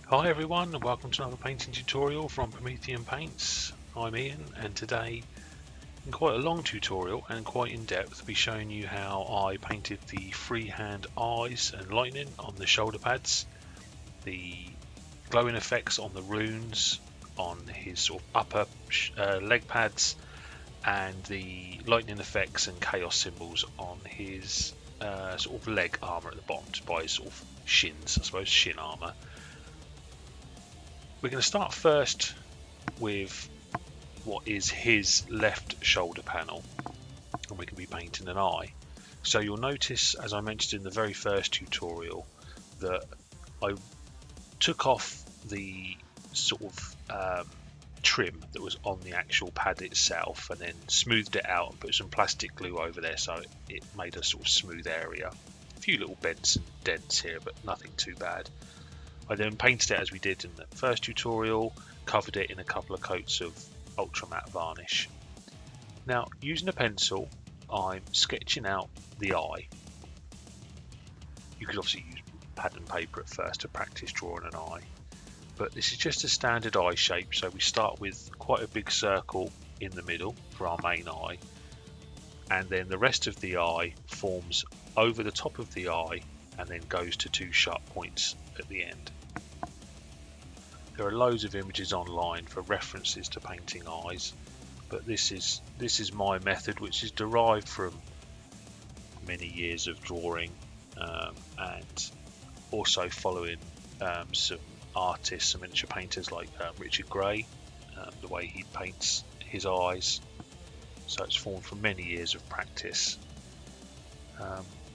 Hi everyone and welcome to another painting tutorial from Promethean Paints. I'm Ian and today, in quite a long tutorial and quite in depth, I'll be showing you how I painted the freehand eyes and lightning on the shoulder pads, the glowing effects on the runes on his sort of upper leg pads, and the lightning effects and chaos symbols on his sort of leg armour at the bottom, by his sort of shins, I suppose, shin armour. We're going to start first with what is his left shoulder panel, and we're going to be painting an eye. So you'll notice, as I mentioned in the very first tutorial, that I took off the sort of trim that was on the actual pad itself and then smoothed it out and put some plastic glue over there so it made a sort of smooth area. A few little bends and dents here, but nothing too bad. I then painted it as we did in the first tutorial, covered it in a couple of coats of ultra matte varnish. Now, using a pencil, I'm sketching out the eye. You could obviously use pad and paper at first to practice drawing an eye, but this is just a standard eye shape, so we start with quite a big circle in the middle for our main eye, and then the rest of the eye forms over the top of the eye and then goes to two sharp points at the end. There are loads of images online for references to painting eyes, but this is my method, which is derived from many years of drawing and also following some artists, some miniature painters like Richard Gray, the way he paints his eyes. So it's formed from many years of practice.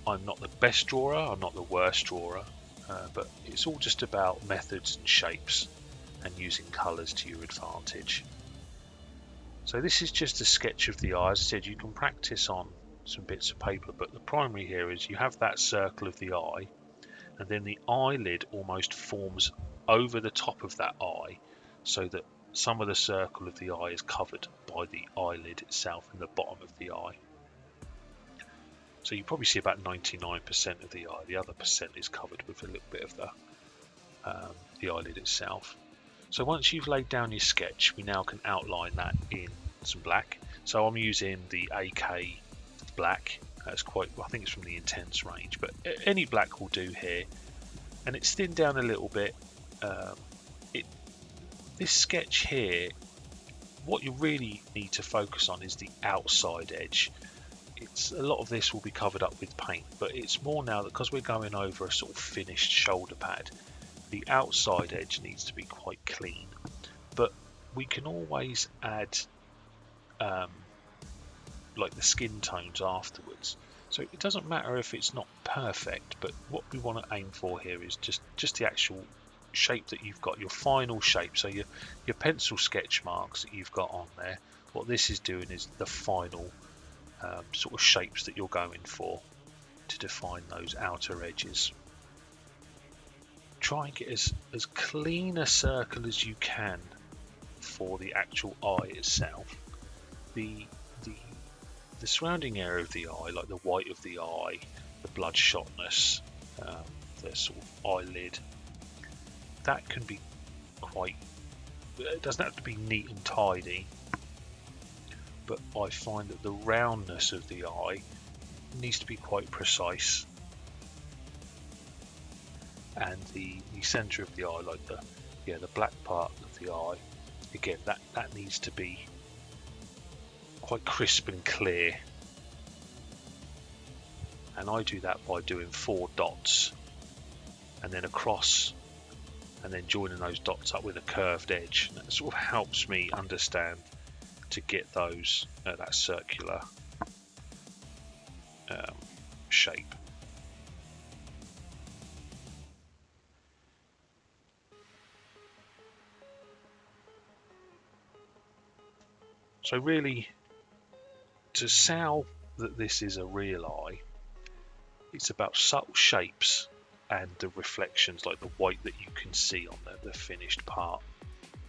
I'm not the best drawer, I'm not the worst drawer, but it's all just about methods and shapes and using colours to your advantage. So this is just a sketch of the eye. As I said, you can practice on some bits of paper, but the primary here is you have that circle of the eye, and then the eyelid almost forms over the top of that eye, so that some of the circle of the eye is covered by the eyelid itself in the bottom of the eye. So you probably see about 99% of the eye. The other percent is covered with a little bit of the eyelid itself. So once you've laid down your sketch, we now can outline that in some black. So I'm using the AK black. That's quite, I think it's from the Intense range, but any black will do here. And it's thinned down a little bit. This sketch here, what you really need to focus on is the outside edge. A lot of this will be covered up with paint, but it's more now that because we're going over a sort of finished shoulder pad, the outside edge needs to be quite clean, but we can always add like the skin tones afterwards. So it doesn't matter if it's not perfect, but what we want to aim for here is just the actual shape that you've got, your final shape. So your pencil sketch marks that you've got on there, what this is doing is the final sort of shapes that you're going for to define those outer edges. Try and get as clean a circle as you can for the actual eye itself. The surrounding area of the eye, like the white of the eye, the bloodshotness, the sort of eyelid, that can be quite, it doesn't have to be neat and tidy, but I find that the roundness of the eye needs to be quite precise, and the center of the eye, like the black part of the eye, again that needs to be quite crisp and clear, and I do that by doing 4 dots and then across, and then joining those dots up with a curved edge. And that sort of helps me understand to get those that circular shape. So really, to sell that this is a real eye, it's about subtle shapes and the reflections, like the white that you can see on the finished part,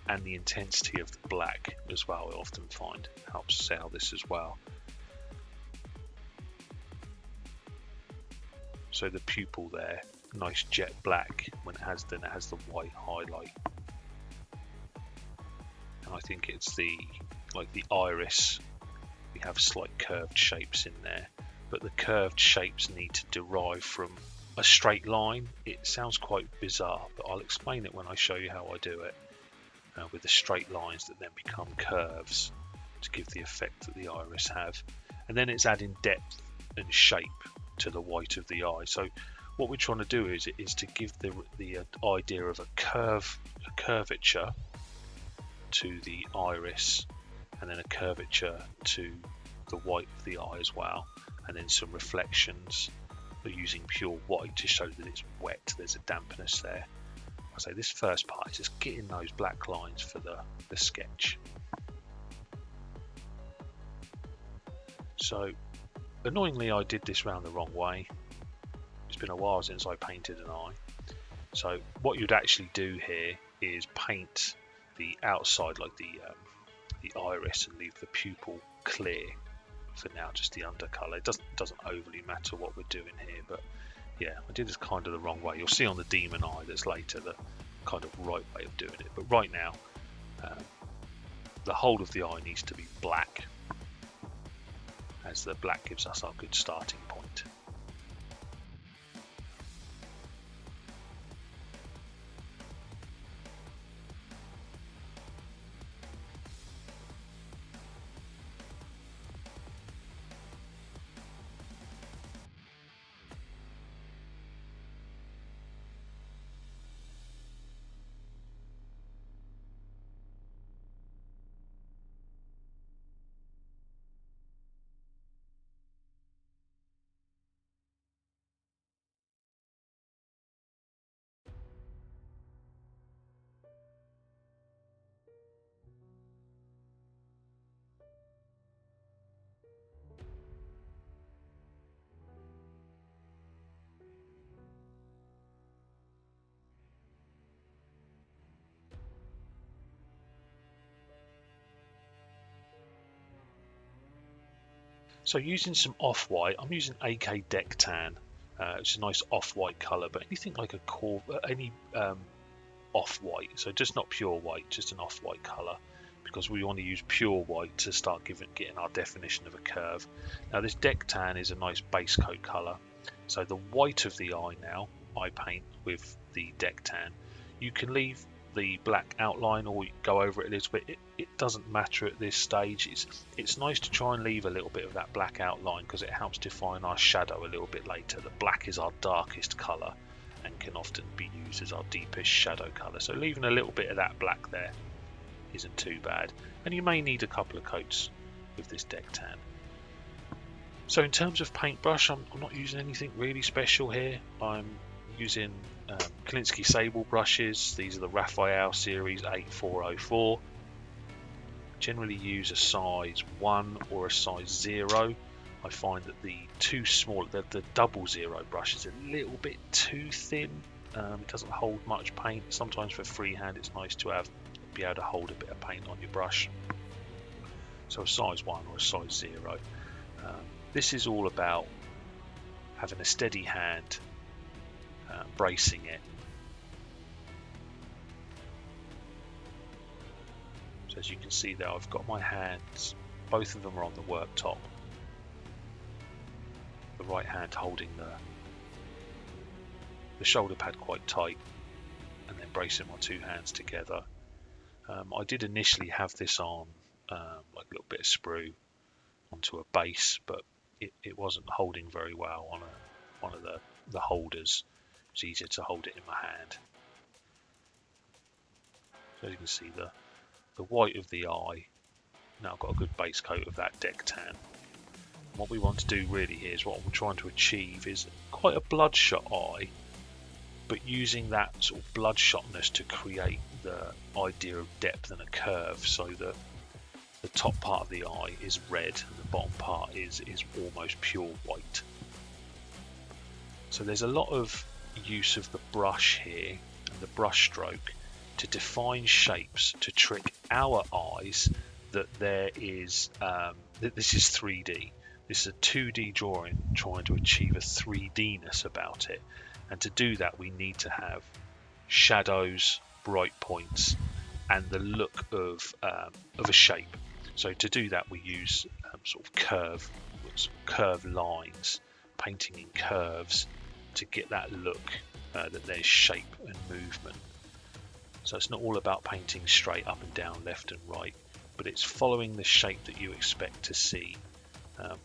and the intensity of the black as well. I often find helps sell this as well. So the pupil there nice jet black when it has the white highlight. And I think it's the iris. We have slight curved shapes in there, but the curved shapes need to derive from a straight line. It sounds quite bizarre, but I'll explain it when I show you how I do it, with the straight lines that then become curves to give the effect that the iris have. And then it's adding depth and shape to the white of the eye. So what we're trying to do is to give the idea of a curvature to the iris, and then a curvature to the white of the eye as well, and then some reflections. We're using pure white to show that it's wet, there's a dampness there. I say this first part is just getting those black lines for the sketch. So annoyingly I did this round the wrong way. It's been a while since I painted an eye. So what you'd actually do here is paint the outside, like the iris, and leave the pupil clear for now, just the undercolor. It doesn't overly matter what we're doing here, but yeah, I did this kind of the wrong way. You'll see on the demon eye that's later the kind of right way of doing it, but right now the whole of the eye needs to be black, as the black gives us our good starting point. So using some off-white, I'm using AK Deck Tan. It's a nice off-white colour, but anything like any off-white, so just not pure white, just an off-white colour, because we want to use pure white to start getting our definition of a curve. Now this Deck Tan is a nice base coat colour, so the white of the eye now I paint with the Deck Tan. You can leave the black outline or go over it a little bit. It doesn't matter at this stage. It's nice to try and leave a little bit of that black outline because it helps define our shadow a little bit later. The black is our darkest colour and can often be used as our deepest shadow colour, so leaving a little bit of that black there isn't too bad, and you may need a couple of coats with this Deck Tan. So in terms of paintbrush, I'm not using anything really special here. I'm using Kolinsky Sable brushes. These are the Raphael series 8404. Generally use a size 1 or a size 0. I find that the too small, the double 0 brush is a little bit too thin. It doesn't hold much paint. Sometimes for freehand it's nice to be able to hold a bit of paint on your brush. So a size 1 or a size 0. This is all about having a steady hand, bracing it. So as you can see there, I've got my hands, both of them are on the worktop. The right hand holding the shoulder pad quite tight, and then bracing my two hands together. I did initially have this on like a little bit of sprue onto a base, but it wasn't holding very well on one of the holders. It's easier to hold it in my hand. So as you can see, the white of the eye now got a good base coat of that Deck Tan. And what we want to do really here is what we're trying to achieve is quite a bloodshot eye, but using that sort of bloodshotness to create the idea of depth and a curve, so that the top part of the eye is red and the bottom part is almost pure white. So there's a lot of use of the brush here and the brush stroke to define shapes, to trick our eyes that there is that this is 3D. This is a 2D drawing trying to achieve a 3D-ness about it, And to do that, we need to have shadows, bright points, and the look of a shape. So to do that, we use sort of curve lines, painting in curves to get that look that there's shape and movement. So it's not all about painting straight up and down, left and right, but it's following the shape that you expect to see,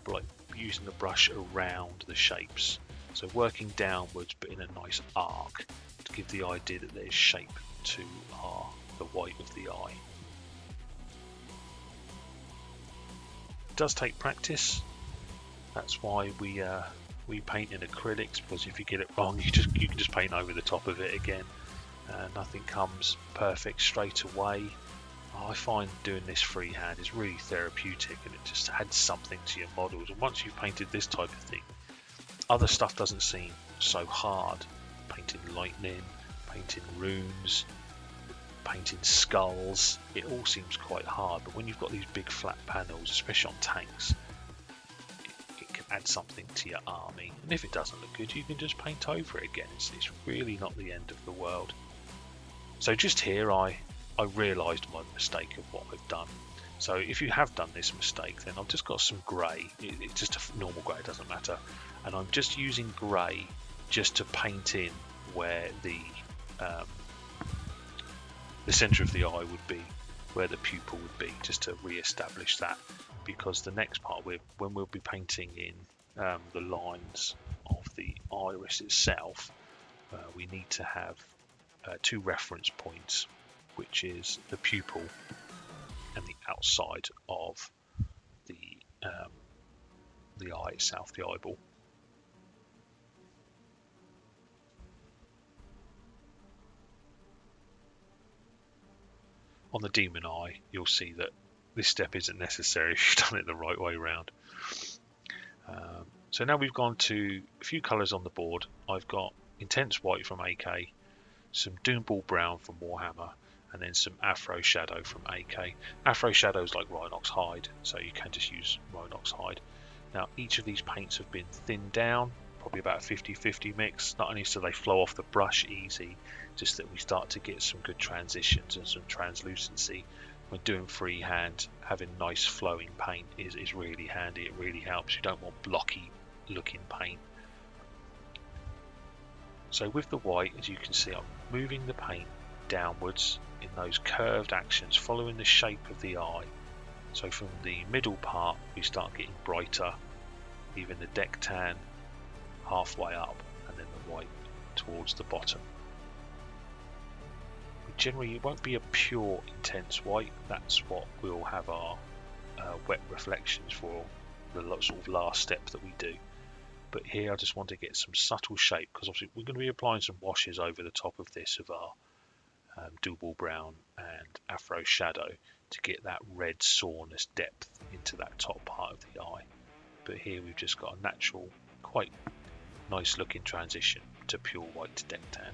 like using the brush around the shapes. So working downwards but in a nice arc to give the idea that there's shape to the white of the eye. It does take practice. That's why we paint in acrylics, because if you get it wrong, you can just paint over the top of it again. Nothing comes perfect straight away. I find doing this freehand is really therapeutic, and it just adds something to your models. And once you've painted this type of thing, other stuff doesn't seem so hard. Painting lightning, painting runes, painting skulls, it all seems quite hard. But when you've got these big flat panels, especially on tanks, it can add something to your army. And if it doesn't look good, you can just paint over it again. It's really not the end of the world. So just here I realised my mistake of what I've done. So if you have done this mistake, then I've just got some grey. It's just a normal grey, it doesn't matter. And I'm just using grey just to paint in where the centre of the eye would be, where the pupil would be, just to re-establish that. Because the next part, when we'll be painting in the lines of the iris itself, we need to have two reference points, which is the pupil and the outside of the eye itself, the eyeball. On the demon eye, you'll see that this step isn't necessary if you've done it the right way around. So now we've gone to a few colours on the board. I've got Intense White from AK, some Doombull Brown from Warhammer, and then some Afro Shadow from AK. Afro Shadow is like Rhinox Hide, so you can just use Rhinox Hide. Now each of these paints have been thinned down, probably about a 50-50 mix, not only so they flow off the brush easy, just that we start to get some good transitions and some translucency. When doing freehand, having nice flowing paint is really handy. It really helps. You don't want blocky looking paint. So with the white, as you can see, I'm moving the paint downwards in those curved actions, following the shape of the eye. So from the middle part, we start getting brighter, even the deck tan halfway up, and then the white towards the bottom. Generally, it won't be a pure intense white. That's what we'll have our wet reflections for, the sort of last step that we do. But here I just want to get some subtle shape, because obviously we're going to be applying some washes over the top of this of our Doombull Brown and Afro Shadow to get that red soreness depth into that top part of the eye. But here we've just got a natural, quite nice looking transition to pure white to deck tan.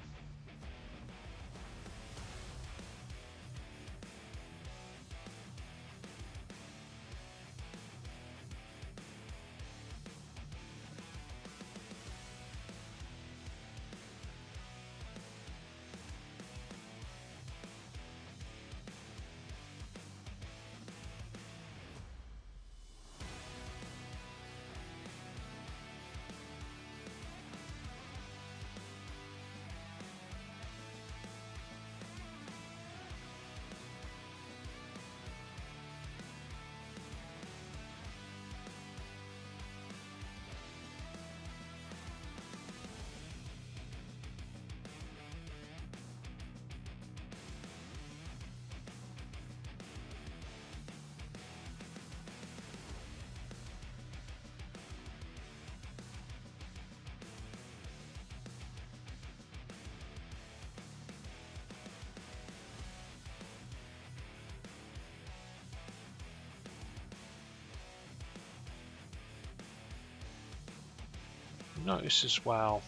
Notice as well,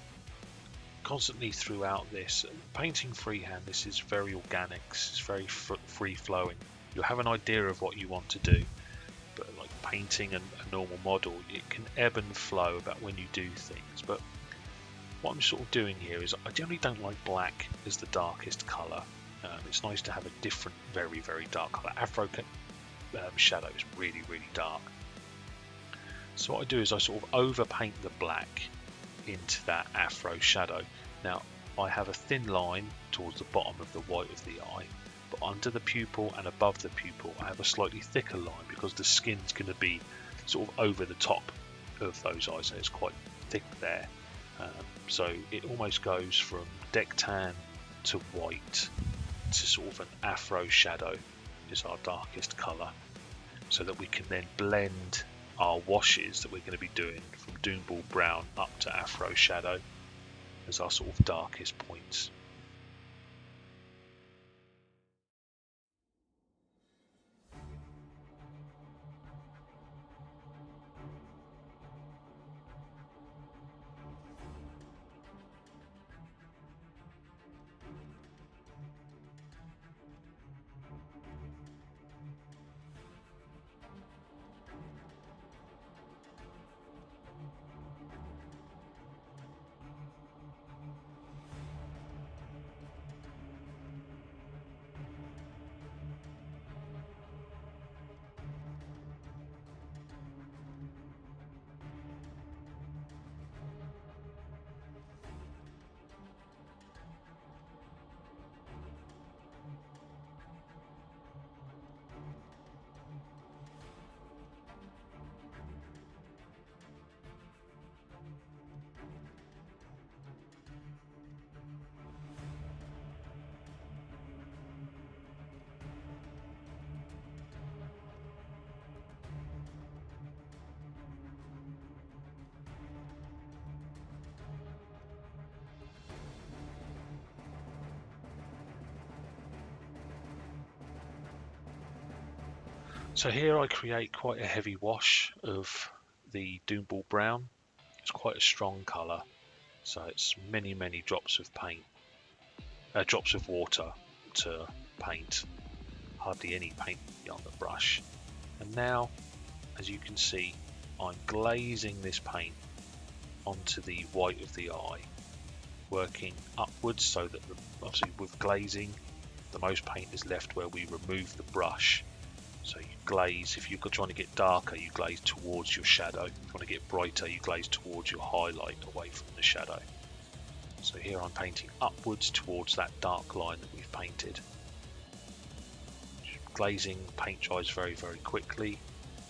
constantly throughout this, painting freehand, this is very organic, this is very free flowing. You'll have an idea of what you want to do, but like painting a normal model, it can ebb and flow about when you do things. But what I'm sort of doing here is I generally don't like black as the darkest colour. It's nice to have a different, very, very dark colour. Afro shadow is really, really dark. So what I do is I sort of overpaint the black into that afro shadow. Now I have a thin line towards the bottom of the white of the eye, but under the pupil and above the pupil I have a slightly thicker line because the skin's going to be sort of over the top of those eyes, so it's quite thick there. So it almost goes from deck tan to white to sort of an afro shadow is our darkest colour, so that we can then blend our washes that we're going to be doing from Doombull brown up to afro shadow as our sort of darkest points. So here I create quite a heavy wash of the Doombull brown. It's quite a strong colour, so it's many drops of paint, drops of water to paint, hardly any paint on the brush. And now, as you can see, I'm glazing this paint onto the white of the eye, working upwards so that obviously with glazing the most paint is left where we remove the brush. So you glaze, if you're trying to get darker, you glaze towards your shadow. If you want to get brighter, you glaze towards your highlight, away from the shadow. So here I'm painting upwards towards that dark line that we've painted. Glazing, paint dries very quickly,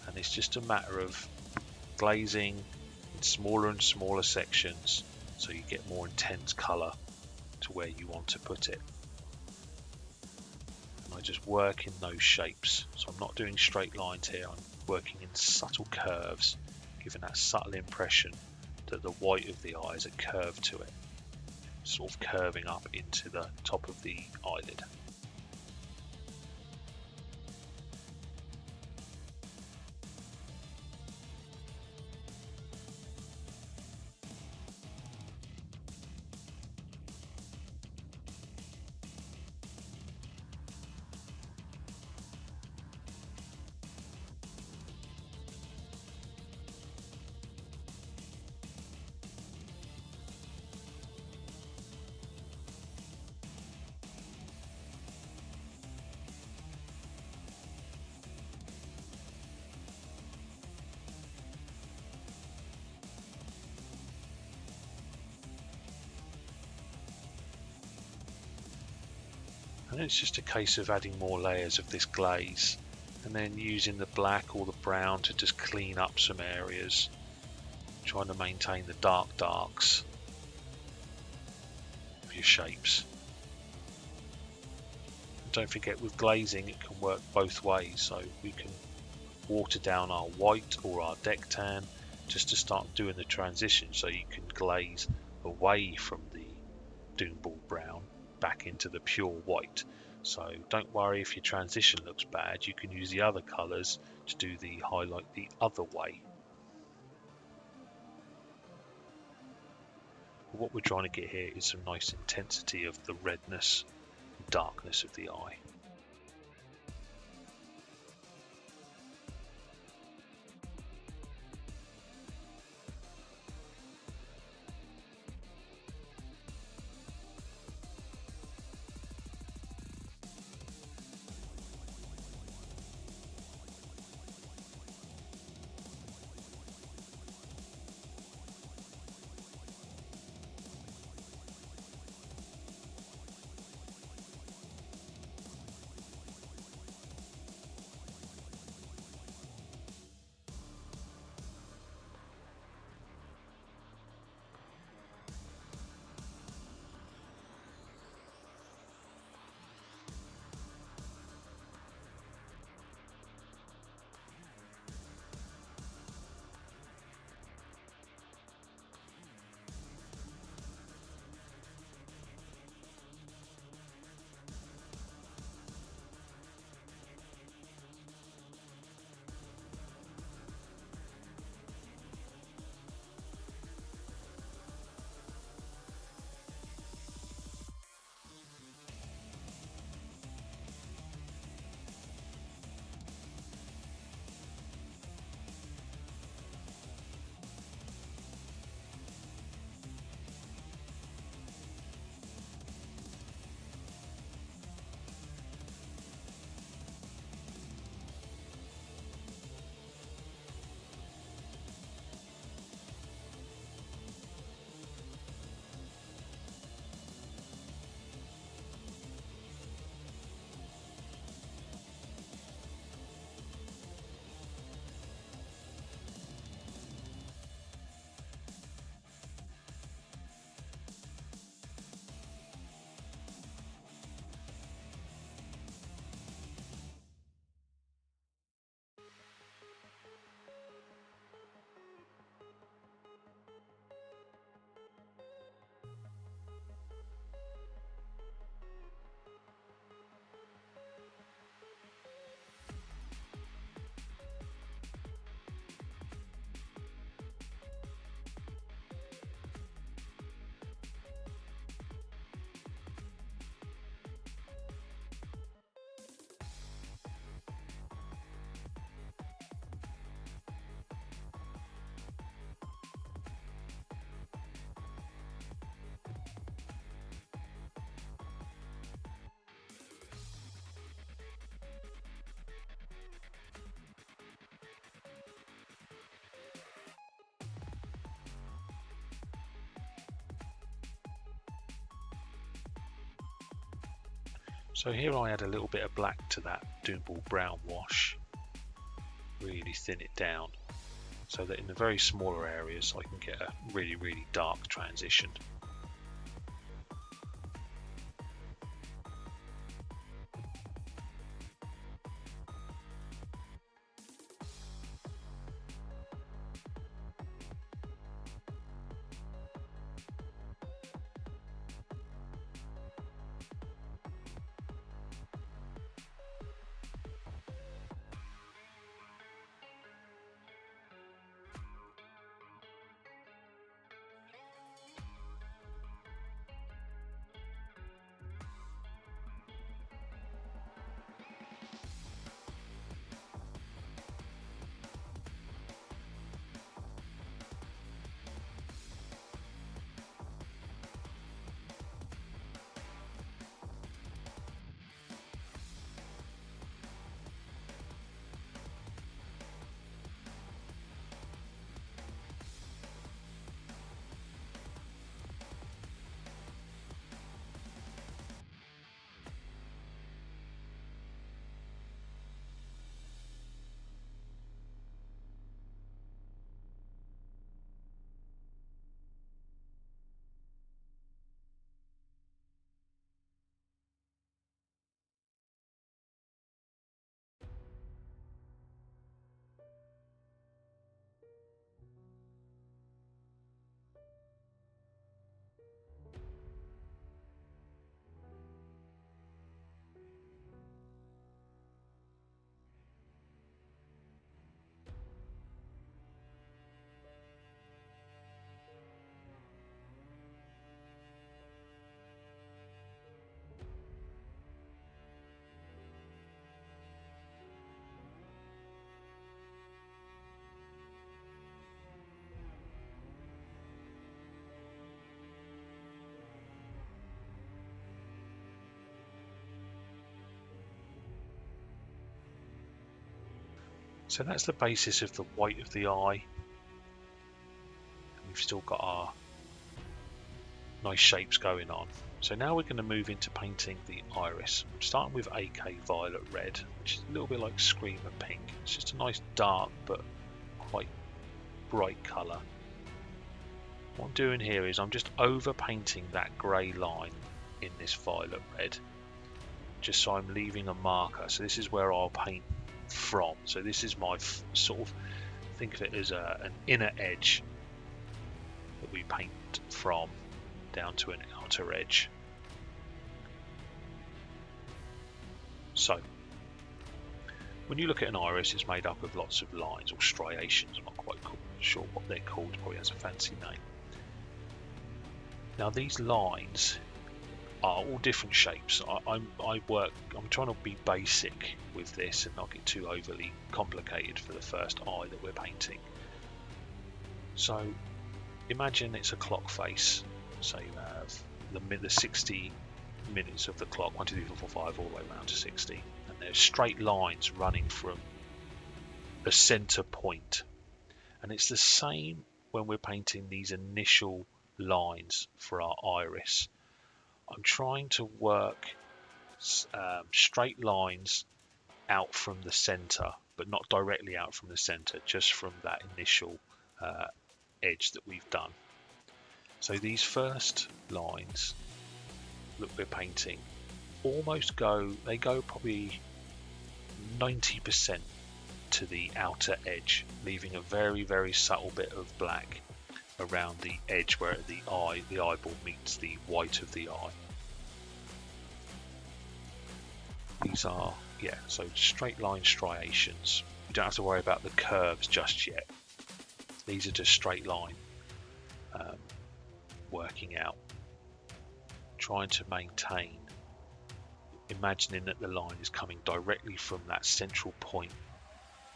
and it's just a matter of glazing in smaller and smaller sections so you get more intense colour to where you want to put it. I just work in those shapes, so I'm not doing straight lines here, I'm working in subtle curves, giving that subtle impression that the white of the eye has a curve to it, sort of curving up into the top of the eyelid. And it's just a case of adding more layers of this glaze and then using the black or the brown to just clean up some areas, trying to maintain the darks of your shapes. And don't forget, with glazing it can work both ways, so we can water down our white or our deck tan just to start doing the transition, so you can glaze away from the Doombull brown back into the pure white. So don't worry if your transition looks bad, you can use the other colours to do the highlight the other way. But what we're trying to get here is some nice intensity of the redness and darkness of the eye. So here I add a little bit of black to that Doombull brown wash, really thin it down, so that in the very smaller areas I can get a really dark transition. So that's the basis of the white of the eye. We've still got our nice shapes going on. So now we're going to move into painting the iris. I'm starting with AK Violet Red, which is a little bit like Screamer Pink. It's just a nice dark but quite bright colour. What I'm doing here is I'm just over painting that grey line in this violet red, just so I'm leaving a marker. So this is where I'll paint from. So this is my sort of, think of it as an inner edge that we paint from down to an outer edge. So when you look at an iris, it's made up of lots of lines or striations. I'm not quite sure what they're called, probably has a fancy name. Now these lines are all different shapes. I'm trying to be basic with this and not get too overly complicated for the first eye that we're painting. So imagine it's a clock face. So you have the 60 minutes of the clock, 1, 2, 3, 4, 4, 5, all the way around to 60, and there's straight lines running from a center point. And it's the same when we're painting these initial lines for our iris. I'm trying to work straight lines out from the center, but not directly out from the center, just from that initial edge that we've done. So these first lines that we're painting almost go probably 90% to the outer edge, leaving a very subtle bit of black around the edge where the eyeball meets the white of the eye. These are, so straight line striations. You don't have to worry about the curves just yet. These are just straight line working out. Trying to maintain, imagining that the line is coming directly from that central point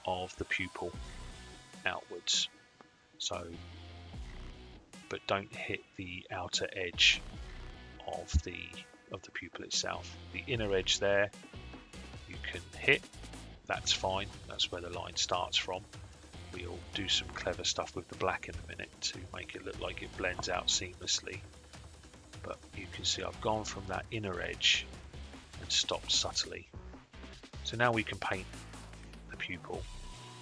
of the pupil outwards. So, but don't hit the outer edge of the pupil itself. The inner edge there you can hit, that's fine, that's where the line starts from. We'll do some clever stuff with the black in a minute to make it look like it blends out seamlessly. But you can see I've gone from that inner edge and stopped subtly. So now we can paint the pupil.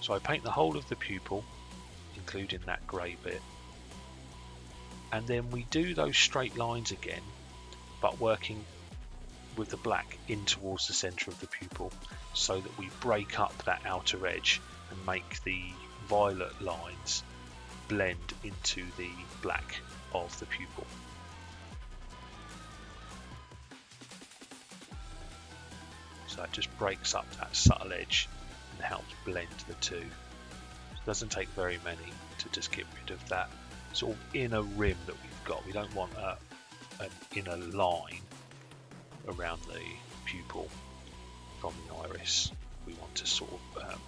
So I paint the whole of the pupil, including that grey bit, and then we do those straight lines again, but working with the black in towards the centre of the pupil, so that we break up that outer edge and make the violet lines blend into the black of the pupil. So that just breaks up that subtle edge and helps blend the two. It doesn't take very many to just get rid of that sort of inner rim that we've got. We don't want an inner line around the pupil from the iris. We want to sort of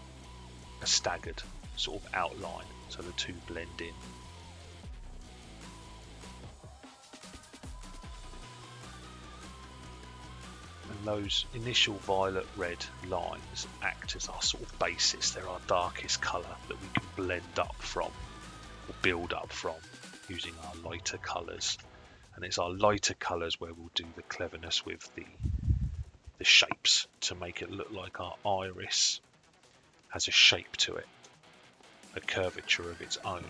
a staggered sort of outline so the two blend in. And those initial violet red lines act as our sort of basis. They're our darkest colour that we can blend up from or build up from using our lighter colours. And it's our lighter colours where we'll do the cleverness with the shapes to make it look like our iris has a shape to it, a curvature of its own.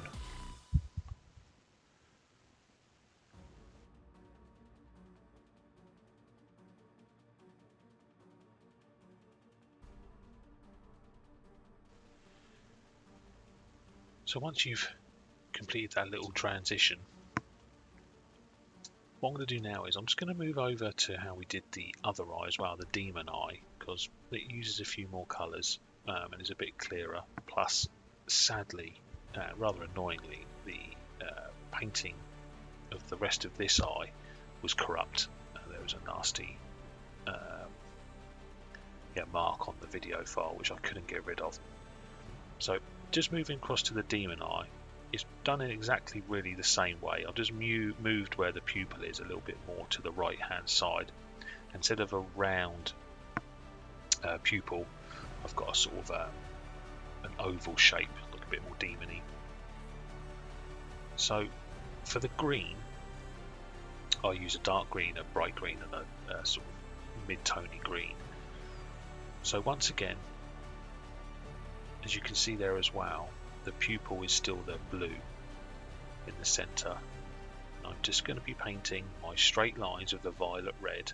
So once you've completed that little transition, what I'm going to do now is I'm just going to move over to how we did the other eye as well, the demon eye, because it uses a few more colours and is a bit clearer. Plus, sadly, rather annoyingly, the painting of the rest of this eye was corrupt. There was a nasty mark on the video file which I couldn't get rid of. So just moving across to the demon eye, it's done in exactly really the same way. I've just moved where the pupil is a little bit more to the right hand side. Instead of a round pupil, I've got a sort of an oval shape, look a bit more demony. So for the green, I'll use a dark green, a bright green, and a sort of mid-tony green. So once again, as you can see there as well, the pupil is still the blue in the centre. I'm just going to be painting my straight lines of the violet red,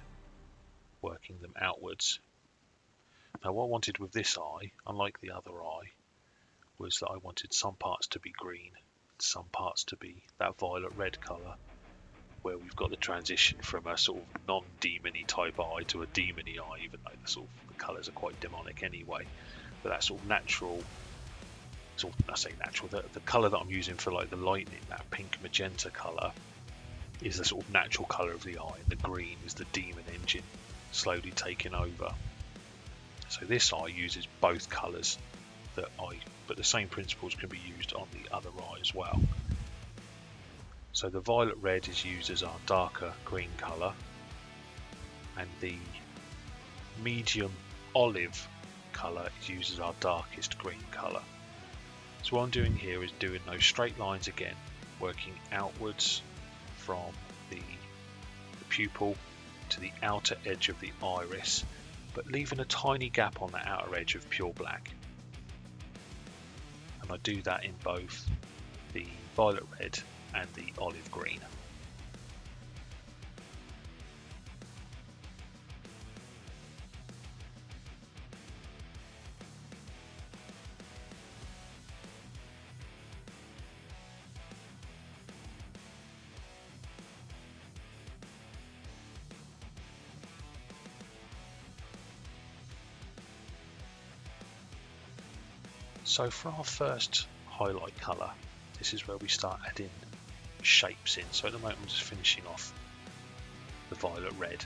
working them outwards. Now what I wanted with this eye, unlike the other eye, was that I wanted some parts to be green, some parts to be that violet red colour, where we've got the transition from a sort of non-demony type eye to a demony eye, even though the colours are quite demonic anyway. But that sort of natural, I say natural, the colour that I'm using for like the lightning, that pink magenta colour, is the sort of natural colour of the eye, and the green is the demon engine slowly taking over. So this eye uses both colours, but the same principles can be used on the other eye as well. So the violet red is used as our darker green colour, and the medium olive colour is used as our darkest green colour. So what I'm doing here is doing those straight lines again, working outwards from the pupil to the outer edge of the iris, but leaving a tiny gap on the outer edge of pure black. And I do that in both the violet red and the olive green. So for our first highlight colour, this is where we start adding shapes in. So at the moment I'm just finishing off the violet red.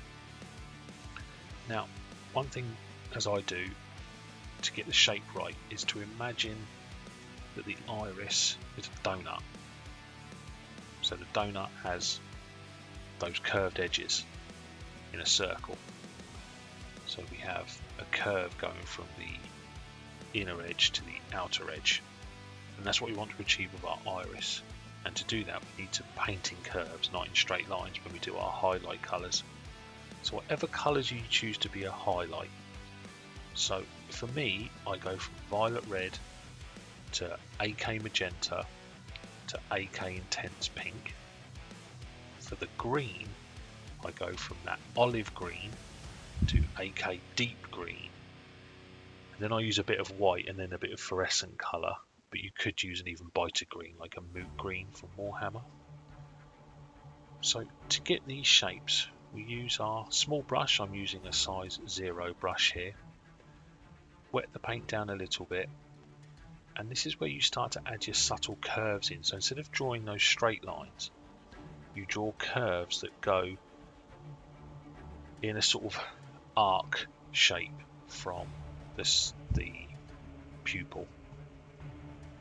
Now one thing as I do to get the shape right is to imagine that the iris is a donut. So the donut has those curved edges in a circle. So we have a curve going from the inner edge to the outer edge, and that's what we want to achieve with our iris. And to do that we need to paint in curves, not in straight lines when we do our highlight colours. So whatever colours you choose to be a highlight. So for me, I go from violet red to AK magenta to AK intense pink. For the green, I go from that olive green to AK deep green. And then I use a bit of white and then a bit of fluorescent colour, but you could use an even brighter green like a moot green from Warhammer. So to get these shapes, we use our small brush. I'm using a size 0 brush here. Wet the paint down a little bit, and this is where you start to add your subtle curves in. So instead of drawing those straight lines, you draw curves that go in a sort of arc shape from the pupil.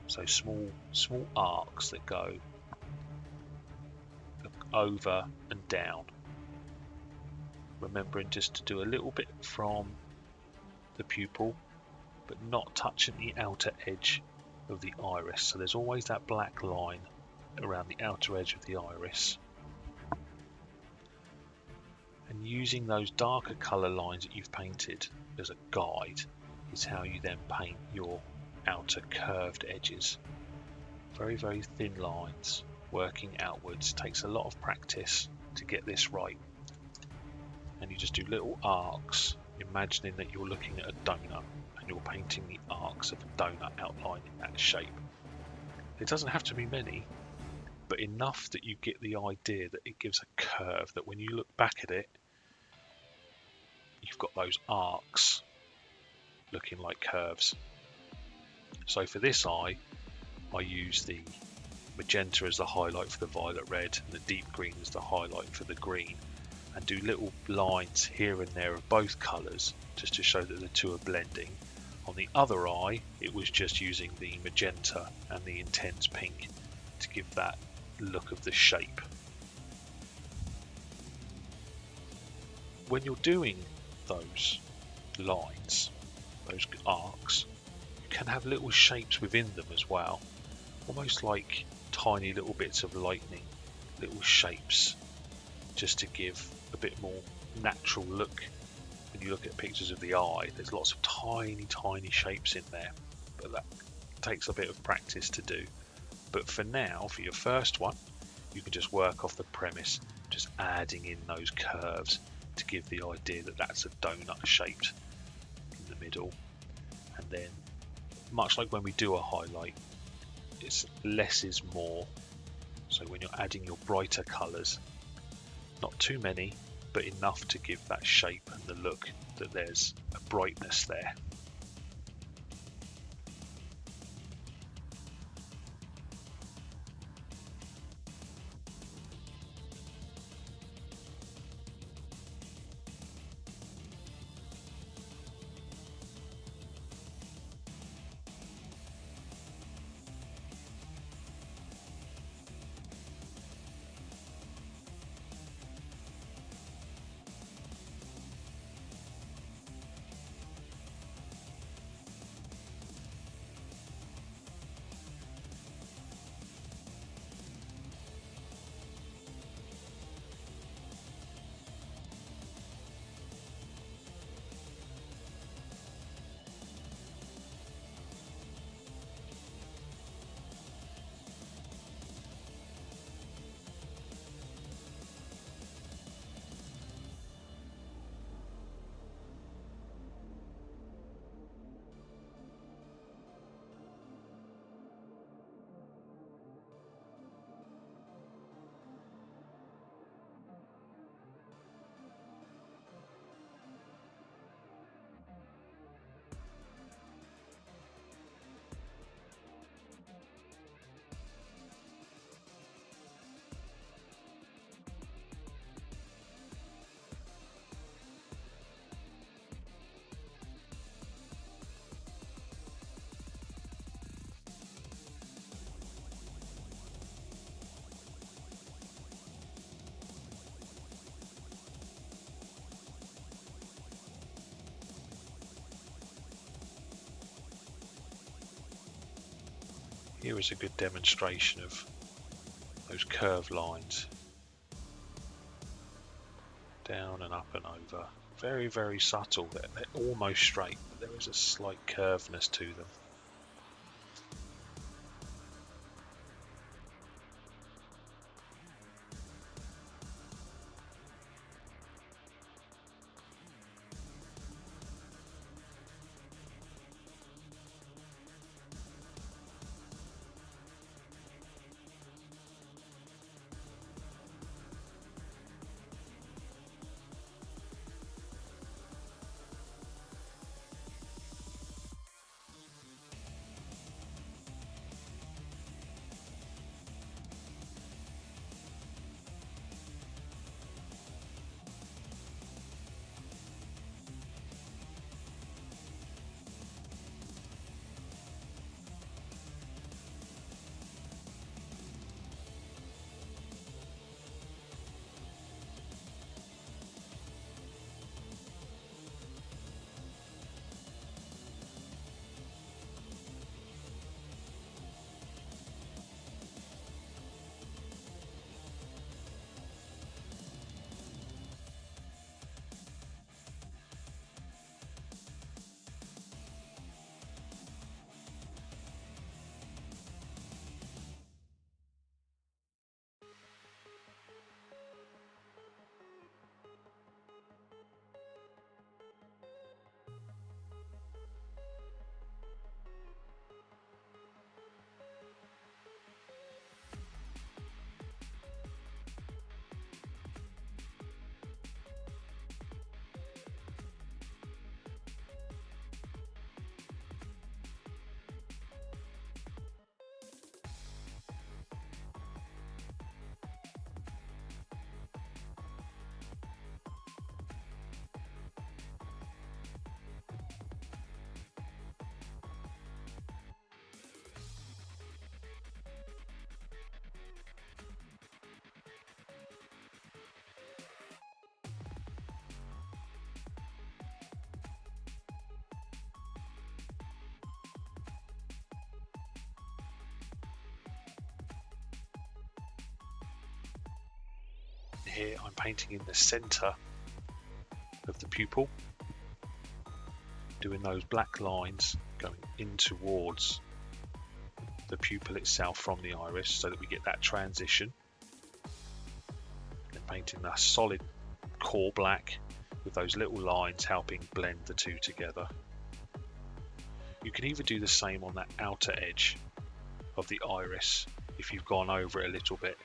So small arcs that go over and down. Remembering just to do a little bit from the pupil, but not touching the outer edge of the iris. So there's always that black line around the outer edge of the iris. And using those darker colour lines that you've painted as a guide is how you then paint your outer curved edges. Very, very thin lines working outwards. Takes a lot of practice to get this right. And you just do little arcs, imagining that you're looking at a donut and you're painting the arcs of a donut outlining that shape. It doesn't have to be many, but enough that you get the idea that it gives a curve, that when you look back at it, you've got those arcs looking like curves. So for this eye, I use the magenta as the highlight for the violet red and the deep green as the highlight for the green, and do little lines here and there of both colours just to show that the two are blending. On the other eye, it was just using the magenta and the intense pink to give that look of the shape. When you're doing those lines, those arcs, you can have little shapes within them as well, almost like tiny little bits of lightning, little shapes, just to give a bit more natural look. When you look at pictures of the eye, there's lots of tiny shapes in there, but that takes a bit of practice to do. But for now, for your first one, you can just work off the premise, just adding in those curves to give the idea that that's a donut shaped in the middle. And then, much like when we do a highlight, it's less is more. So when you're adding your brighter colours, not too many, but enough to give that shape and the look that there's a brightness there. Here is a good demonstration of those curved lines down and up and over. Very, very subtle. They're almost straight, but there is a slight curvedness to them. Here I'm painting in the centre of the pupil, doing those black lines going in towards the pupil itself from the iris so that we get that transition. Then painting that solid core black with those little lines helping blend the two together. You can either do the same on that outer edge of the iris if you've gone over it a little bit,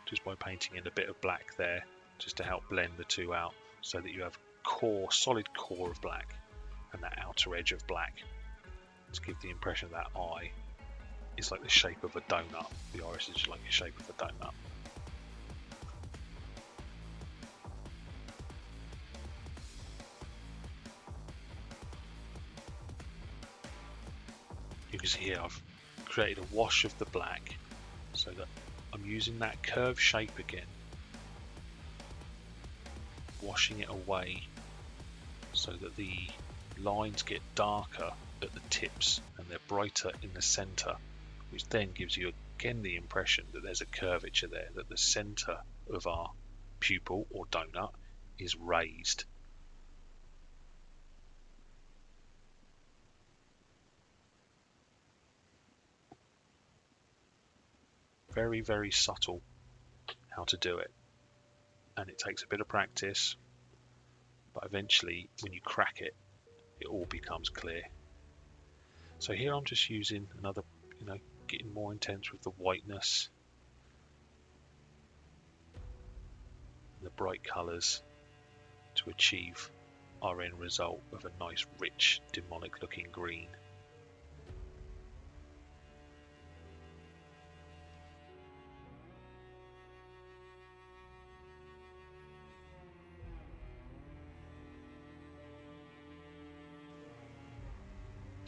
just by painting in a bit of black there, just to help blend the two out so that you have solid core of black and that outer edge of black to give the impression that eye is like the shape of a donut. The iris is just like the shape of a donut. You can see here I've created a wash of the black so that I'm using that curved shape again, washing it away so that the lines get darker at the tips and they're brighter in the center, which then gives you again the impression that there's a curvature there, that the center of our pupil or donut is raised. Very, very subtle how to do it, and it takes a bit of practice, but eventually when you crack it, it all becomes clear. So here I'm just using another, getting more intense with the whiteness, the bright colors to achieve our end result of a nice rich demonic looking green.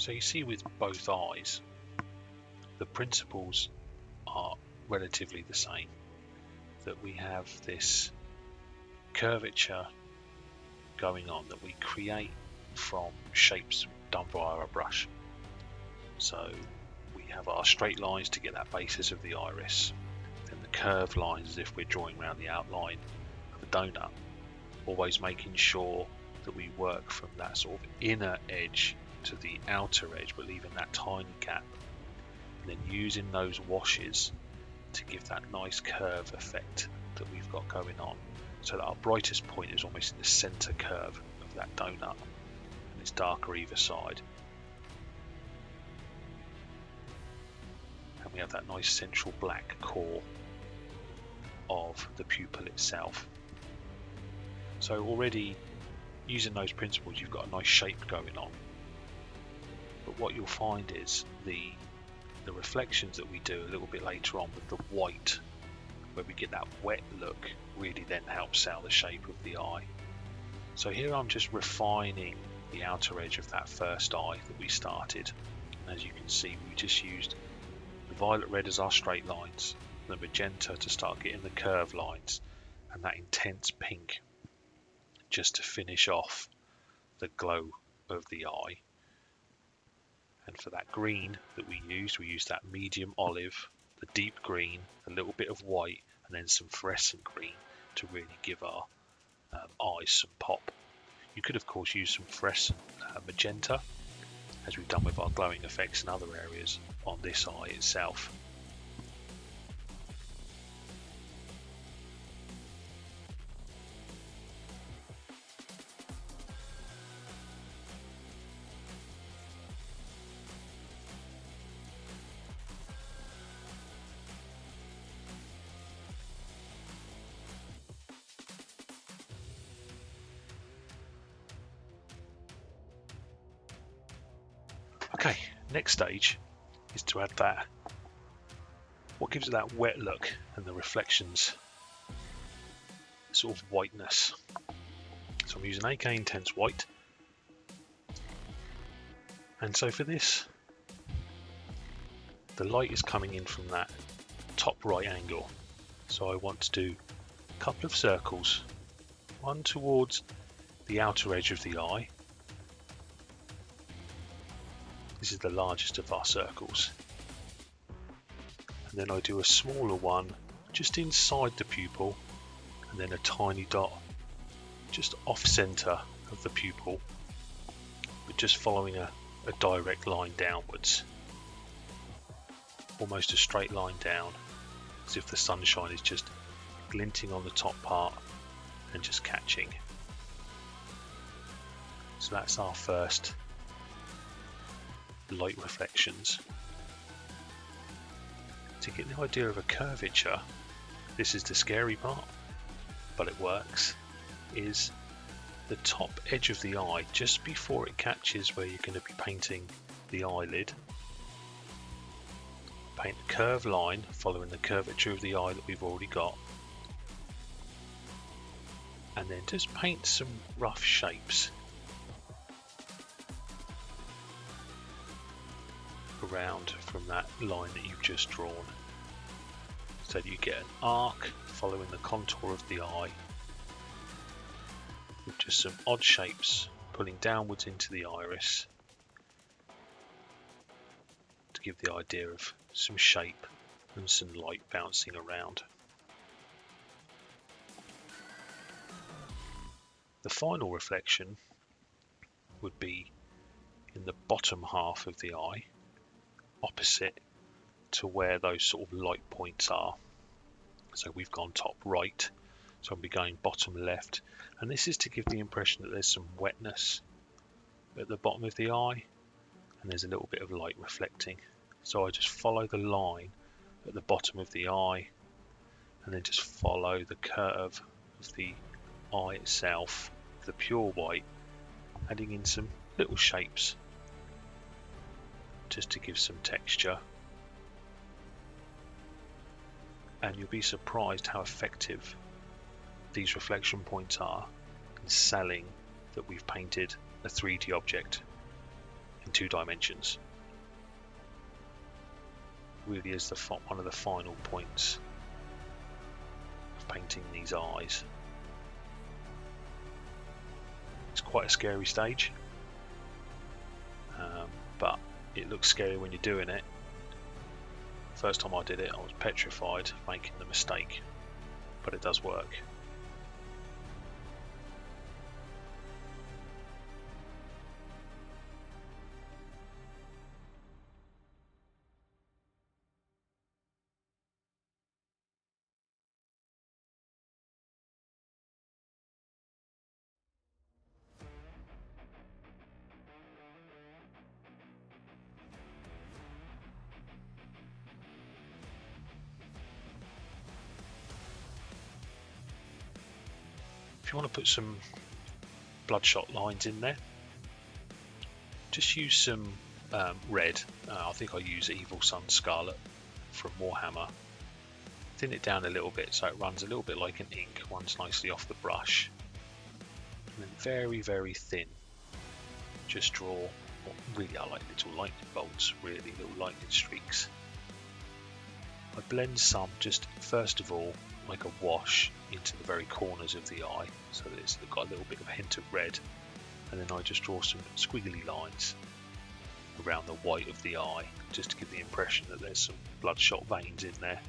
So you see with both eyes, the principles are relatively the same, that we have this curvature going on that we create from shapes done via a brush. So we have our straight lines to get that basis of the iris, then the curved lines as if we're drawing around the outline of a donut, always making sure that we work from that sort of inner edge to the outer edge, but leaving that tiny gap, and then using those washes to give that nice curve effect that we've got going on, so that our brightest point is almost in the center curve of that donut, and it's darker either side, and we have that nice central black core of the pupil itself. So already using those principles, you've got a nice shape going on. But what you'll find is the reflections that we do a little bit later on with the white, where we get that wet look, really then helps out the shape of the eye. So here I'm just refining the outer edge of that first eye that we started. And as you can see, we just used the violet red as our straight lines, the magenta to start getting the curve lines, and that intense pink just to finish off the glow of the eye. And for that green that we used that medium olive, the deep green, a little bit of white, and then some fluorescent green to really give our eyes some pop. You could of course use some fluorescent magenta, as we've done with our glowing effects in other areas, on this eye itself. Okay, next stage is to add that, what gives it that wet look and the reflections, sort of whiteness. So I'm using AK Intense White, and so for this, the light is coming in from that top right angle, so I want to do a couple of circles, one towards the outer edge of the eye. This is the largest of our circles, and then I do a smaller one just inside the pupil, and then a tiny dot just off center of the pupil, but just following a direct line downwards, almost a straight line down, as if the sunshine is just glinting on the top part and just catching. So that's our first light reflections. To get the idea of a curvature, this is the scary part, but it works, is the top edge of the eye, just before it catches where you're going to be painting the eyelid. Paint a curved line following the curvature of the eye that we've already got, and then just paint some rough shapes around from that line that you've just drawn, so that you get an arc following the contour of the eye, with just some odd shapes pulling downwards into the iris to give the idea of some shape and some light bouncing around. The final reflection would be in the bottom half of the eye, opposite to where those sort of light points are. So we've gone top right, so I'll be going bottom left, and this is to give the impression that there's some wetness at the bottom of the eye, and there's a little bit of light reflecting. So I just follow the line at the bottom of the eye, and then just follow the curve of the eye itself, the pure white, adding in some little shapes just to give some texture. And you'll be surprised how effective these reflection points are in selling that we've painted a 3D object in 2 dimensions. It really is one of the final points of painting these eyes. It's quite a scary stage, but it looks scary when you're doing it. First time I did it, I was petrified of making the mistake, but it does work. If you want to put some bloodshot lines in there, just use some red. I think I use Evilsuns Scarlet from Warhammer. Thin it down a little bit so it runs a little bit like an ink, runs nicely off the brush. And then very, very thin, just draw what really are like little lightning bolts, really, little lightning streaks. I blend some just first of all like a wash into the very corners of the eye so that it's got a little bit of a hint of red, and then I just draw some squiggly lines around the white of the eye just to give the impression that there's some bloodshot veins in there.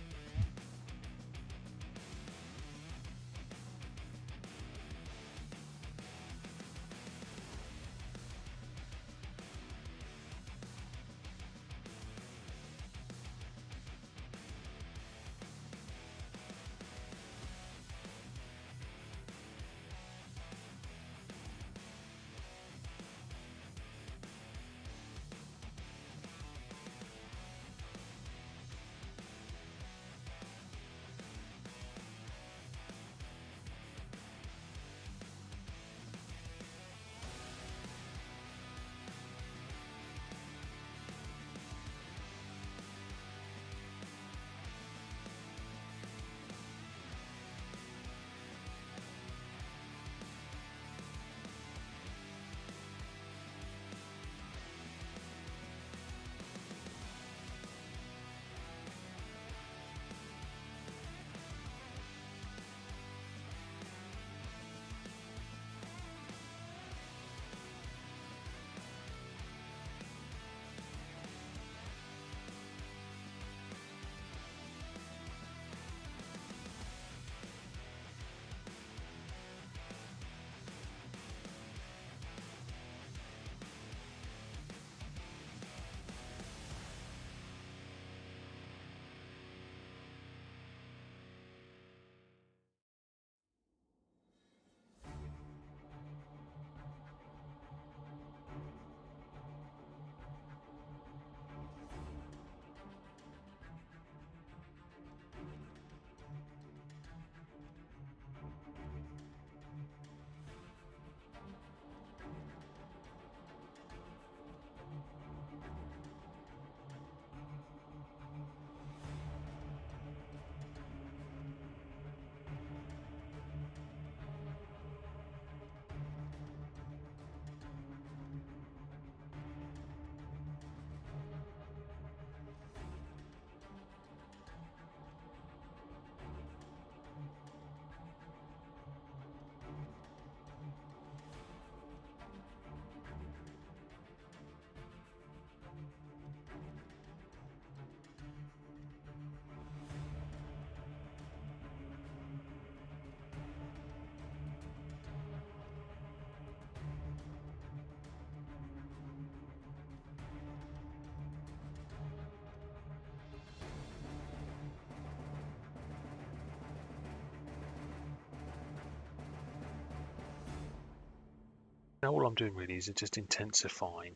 Now all I'm doing really is just intensifying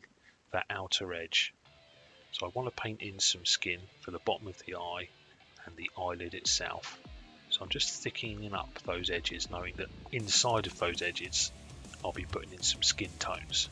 that outer edge. So I want to paint in some skin for the bottom of the eye and the eyelid itself. So I'm just thickening up those edges, knowing that inside of those edges I'll be putting in some skin tones.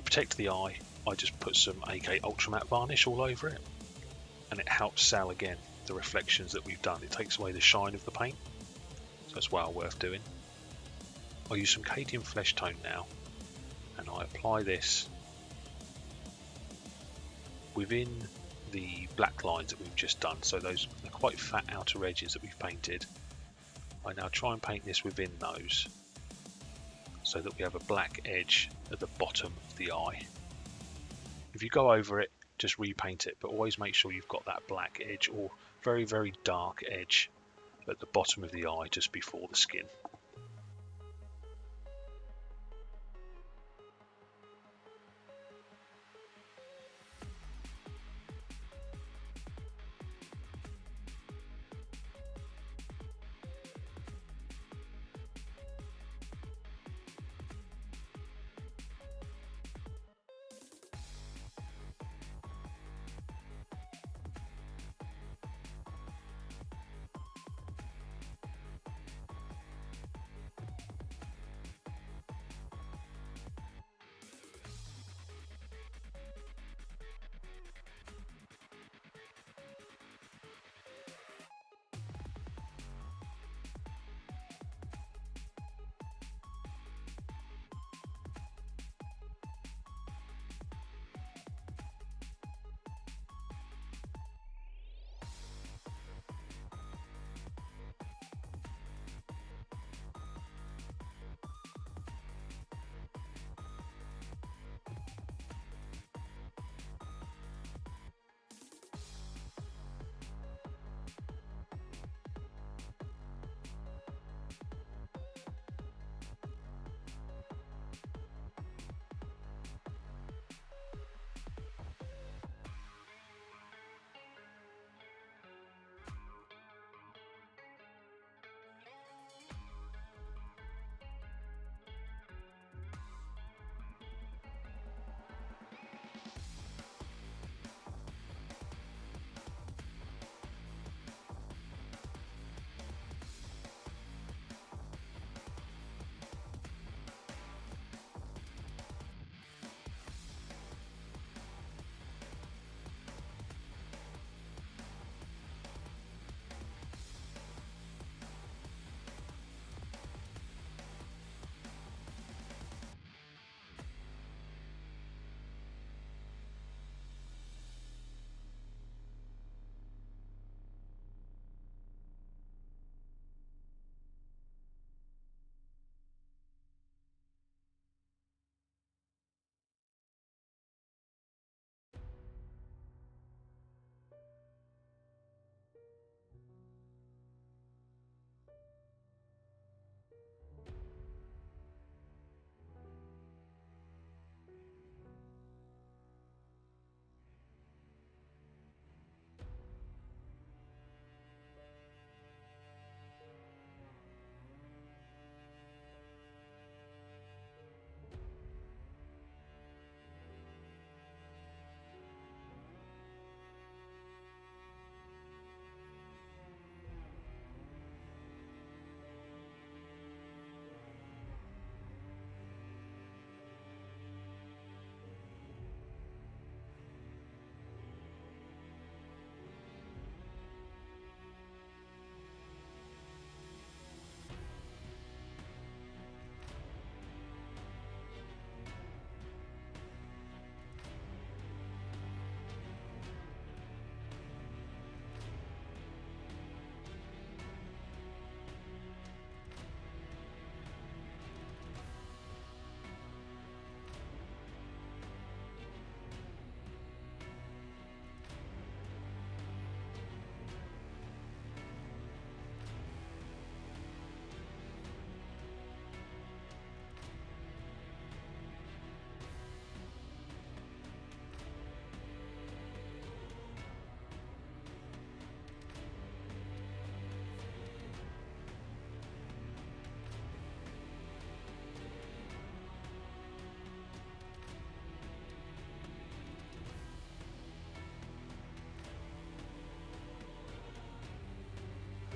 To protect the eye, I just put some AK Ultra Matte varnish all over it, and it helps sell again the reflections that we've done. It takes away the shine of the paint, so it's well worth doing. I use some Cadian Fleshtone now, and I apply this within the black lines that we've just done, so those are quite fat outer edges that we've painted. I now try and paint this within those, so that we have a black edge at the bottom of the eye. If you go over it, just repaint it, but always make sure you've got that black edge or very, very dark edge at the bottom of the eye just before the skin.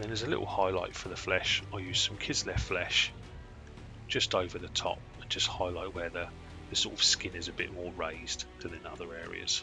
Then as a little highlight for the flesh, I use some Kislev flesh just over the top and just highlight where the the sort of skin is a bit more raised than in other areas.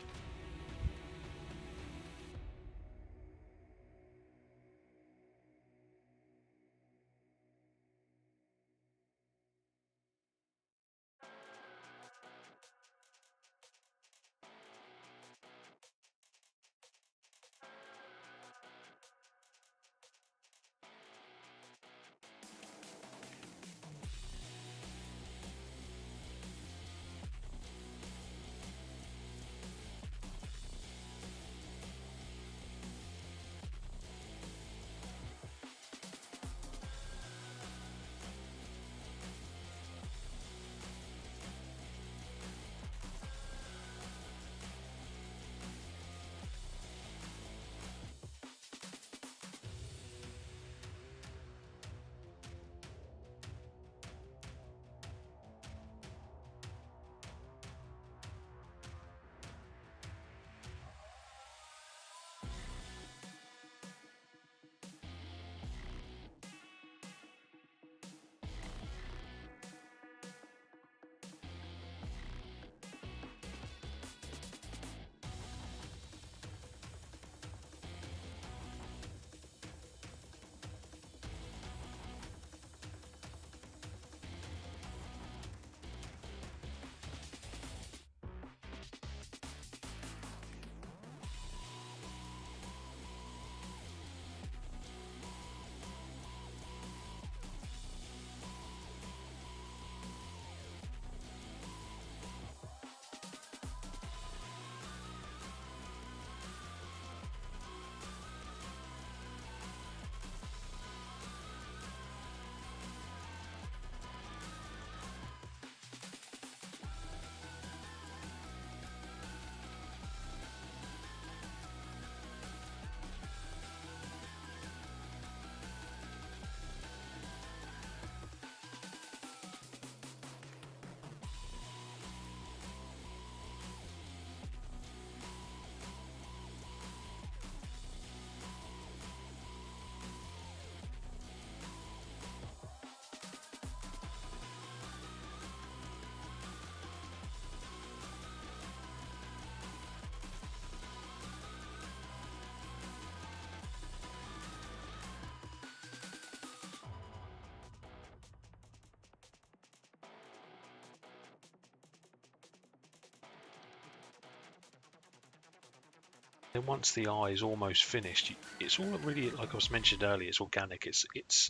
Then once the eye is almost finished, it's all really, like I was mentioned earlier, it's organic. It's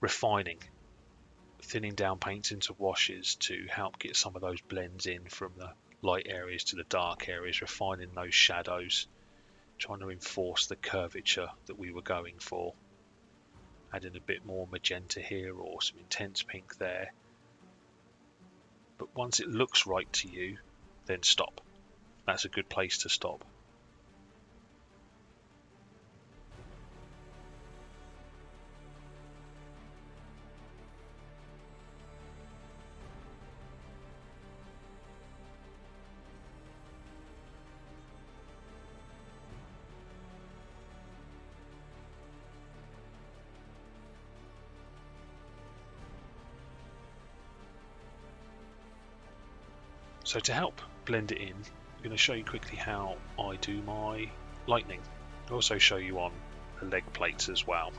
refining, thinning down paints into washes to help get some of those blends in from the light areas to the dark areas, refining those shadows, trying to enforce the curvature that we were going for, adding a bit more magenta here or some intense pink there. But once it looks right to you, then stop. That's a good place to stop. So to help blend it in, I'm going to show you quickly how I do my lightning. I'll also show you on the leg plates as well.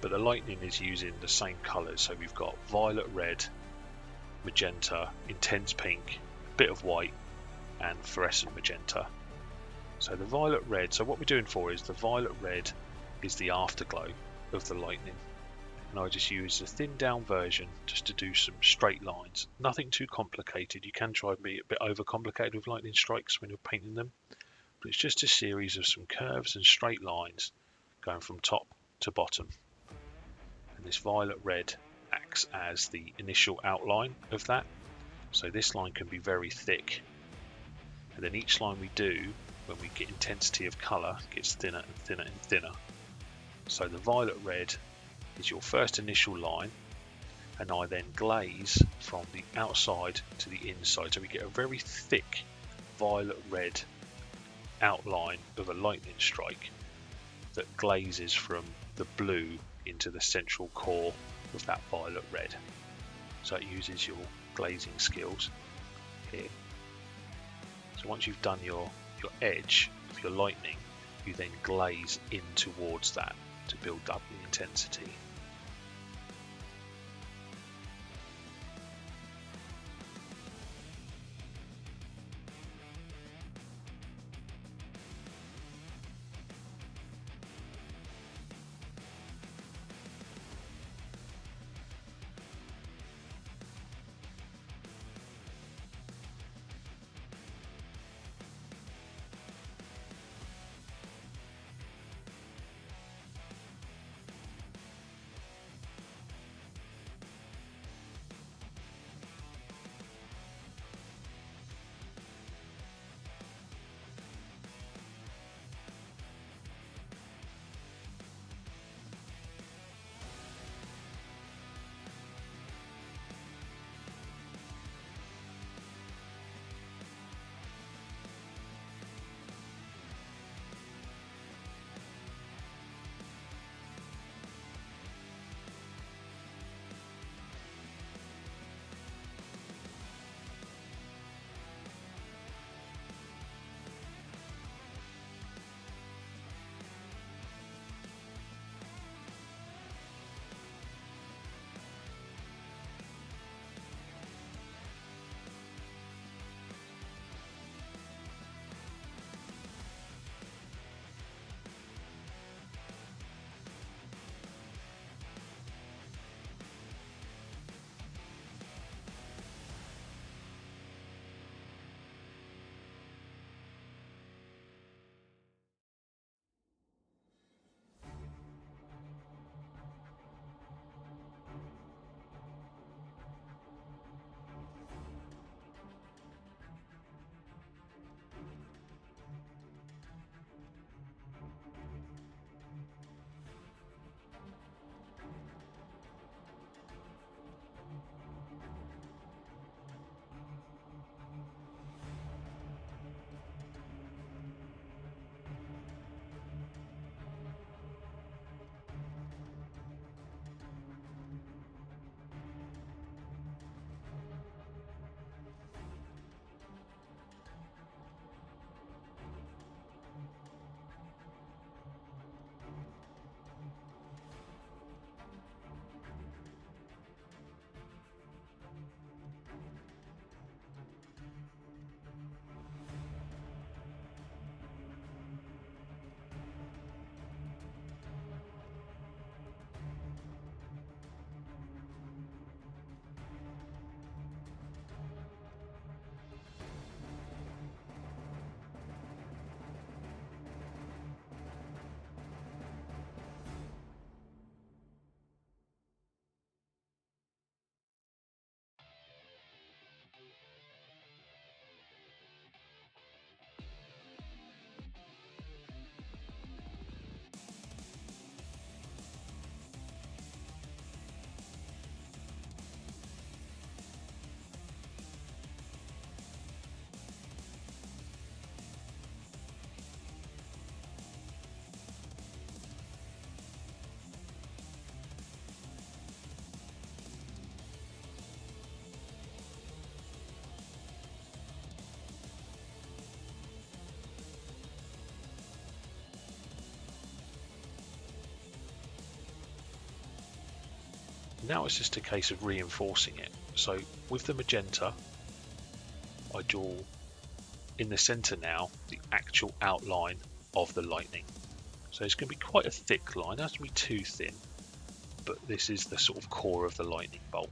But the lightning is using the same colours, so we've got violet red, magenta, intense pink, a bit of white and fluorescent magenta. So the violet red, so what we're doing for is the violet red is the afterglow of the lightning. And I just use a thinned down version just to do some straight lines. Nothing too complicated. You can try and be a bit overcomplicated with lightning strikes when you're painting them, but it's just a series of some curves and straight lines going from top to bottom. And this violet red acts as the initial outline of that. So this line can be very thick, and then each line we do, when we get intensity of colour, gets thinner and thinner and thinner. So the violet red is your first initial line, and I then glaze from the outside to the inside, so we get a very thick violet red outline of a lightning strike that glazes from the blue into the central core of that violet red. So it uses your glazing skills here. So once you've done your edge of your lightning, you then glaze in towards that to build up the intensity. Now it's just a case of reinforcing it. So with the magenta, I draw in the center now the actual outline of the lightning. So it's going to be quite a thick line, it doesn't have to be too thin, but this is the sort of core of the lightning bolt.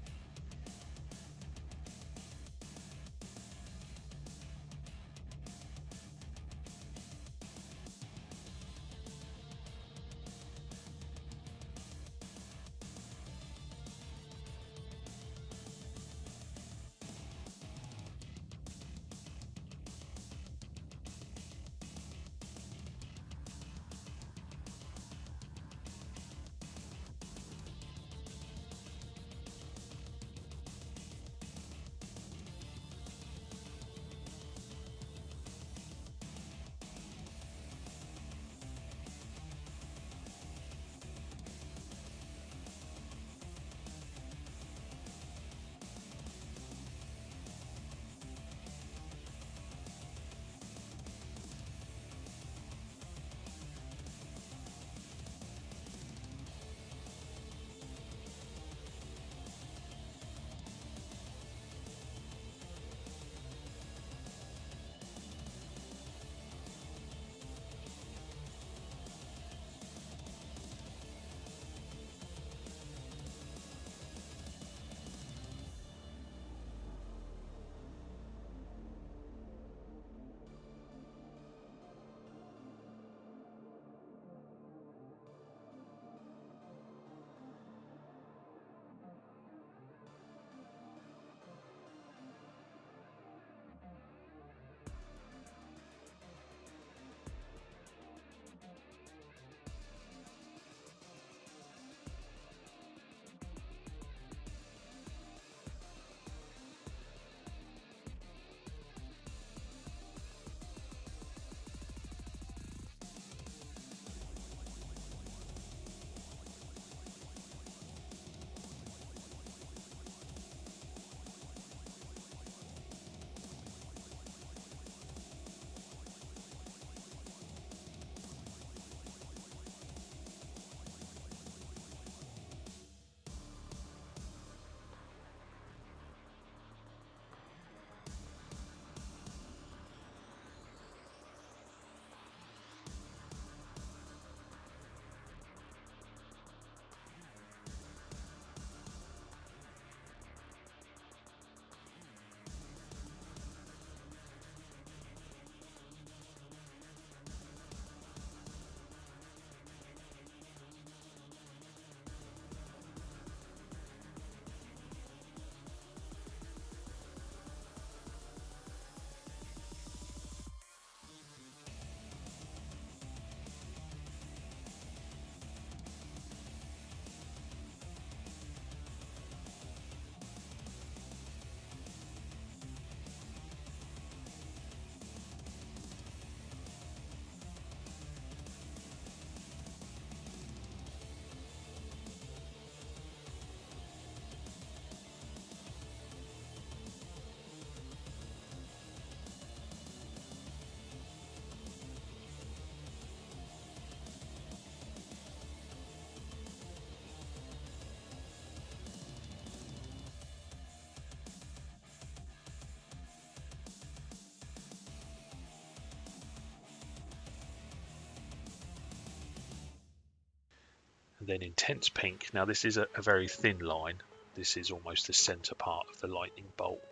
And then intense pink. Now this is a very thin line. This is almost the center part of the lightning bolt.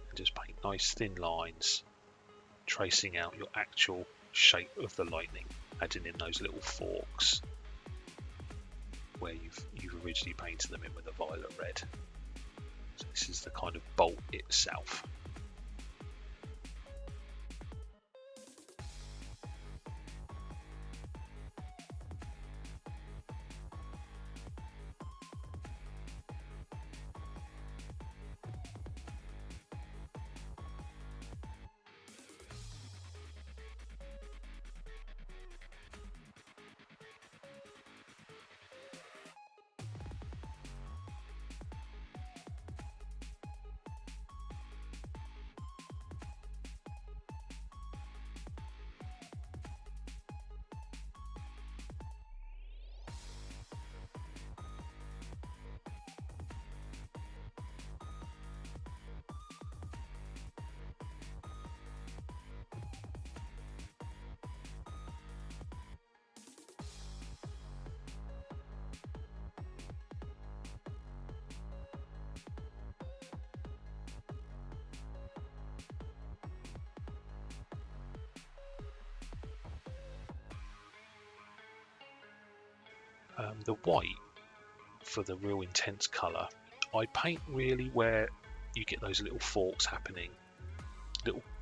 And just paint nice thin lines, tracing out your actual shape of the lightning, adding in those little forks where you've originally painted them in with a violet red. So this is the kind of bolt itself. The white, for the real intense colour, I paint really where you get those little forks happening,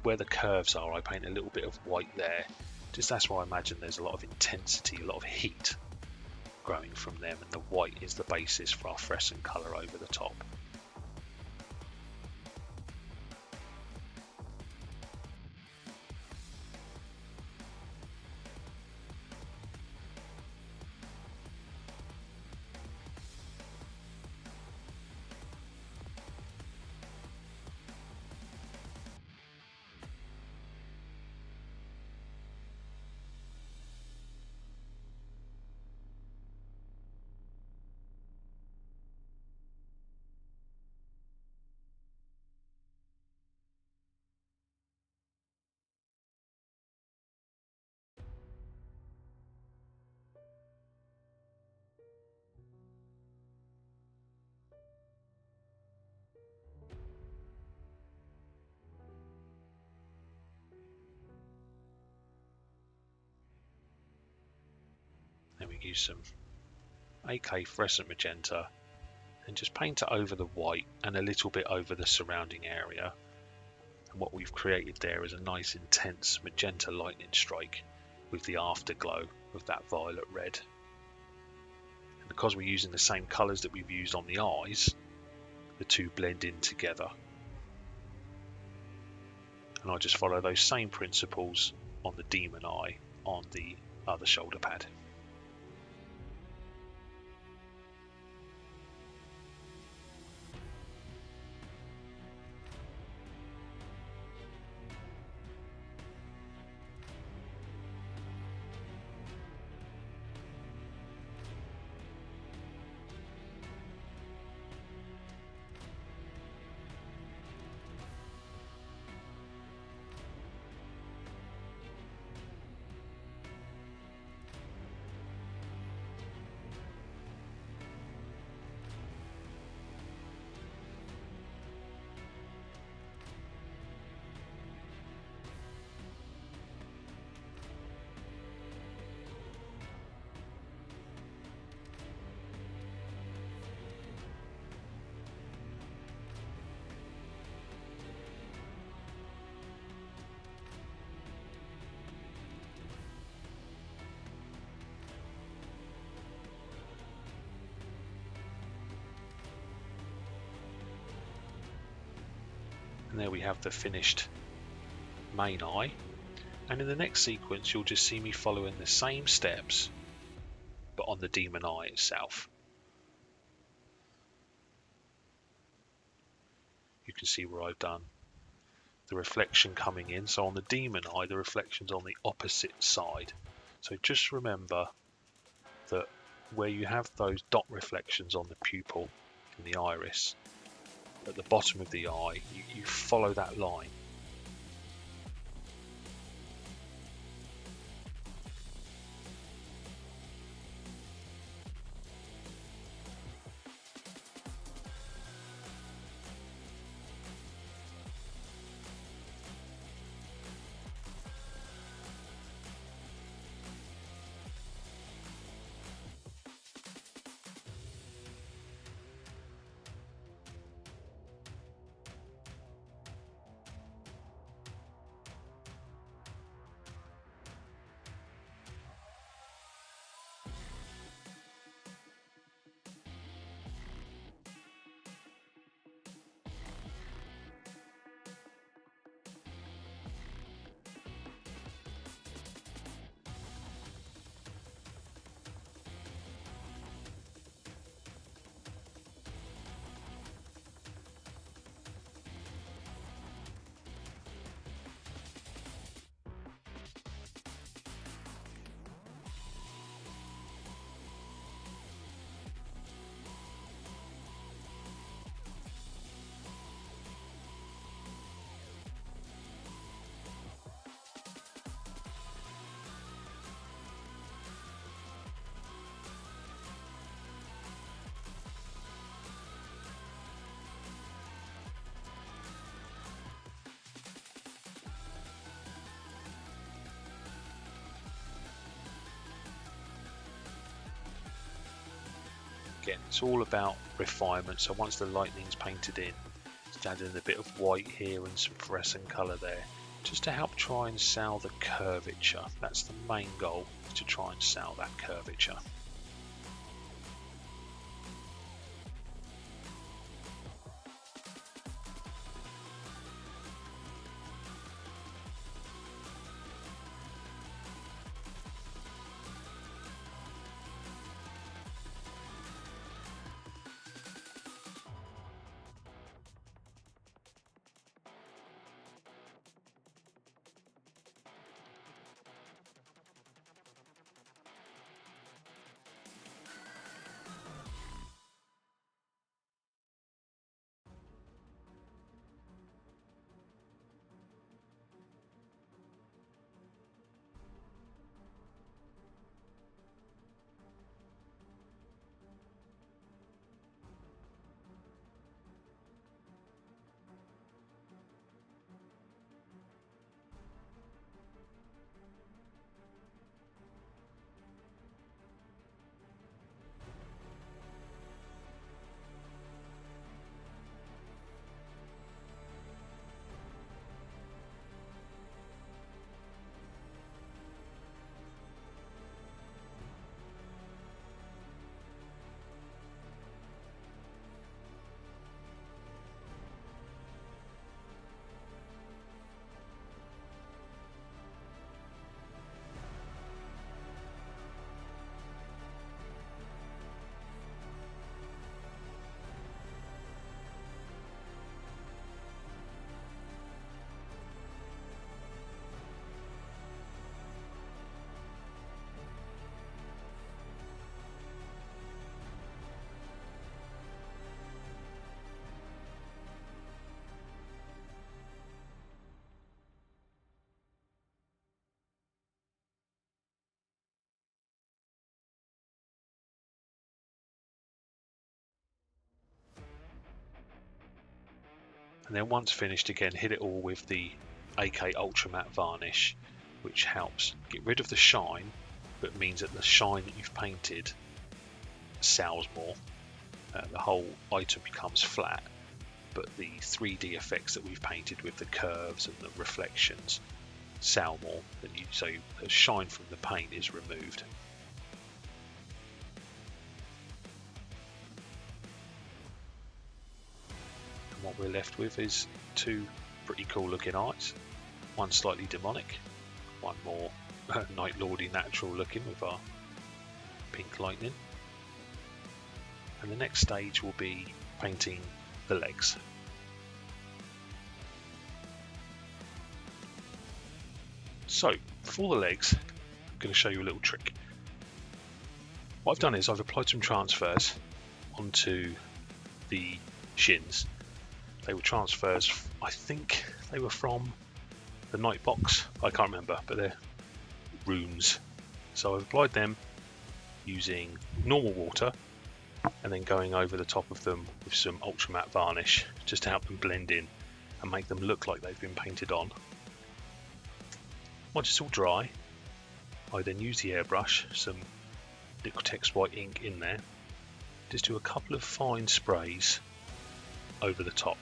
where the curves are. I paint a little bit of white there. Just that's why I imagine there's a lot of intensity, a lot of heat growing from them, and the white is the basis for our fluorescent colour over the top. Then we use some AK fluorescent magenta and just paint it over the white and a little bit over the surrounding area. And what we've created there is a nice intense magenta lightning strike with the afterglow of that violet red. And because we're using the same colours that we've used on the eyes, the two blend in together. And I just follow those same principles on the demon eye on the other shoulder pad. And there we have the finished main eye. And in the next sequence, you'll just see me following the same steps, but on the demon eye itself. You can see where I've done the reflection coming in. So on the demon eye, the reflection's on the opposite side. So just remember that where you have those dot reflections on the pupil and the iris, at the bottom of the eye, you follow that line. Again, it's all about refinement. So once the lightning's painted in, just add in a bit of white here and some fluorescent colour there, just to help try and sell the curvature. That's the main goal, to try and sell that curvature. And then once finished, again, hit it all with the AK Ultra Matte Varnish, which helps get rid of the shine, but means that the shine that you've painted sells more. The whole item becomes flat, but the 3D effects that we've painted with the curves and the reflections sell more than you, so the shine from the paint is removed. And what we're left with is two pretty cool looking eyes, one slightly demonic, one more Night Lordy natural looking with our pink lightning. And the next stage will be painting the legs. So for the legs, I'm going to show you a little trick. What I've done is I've applied some transfers onto the shins. They were transfers, I think they were from the Night Box, I can't remember, but they're runes. So I've applied them using normal water and then going over the top of them with some ultra matte varnish just to help them blend in and make them look like they've been painted on. Once it's all dry, I then use the airbrush, some Liquitex White Ink in there, just do a couple of fine sprays over the top.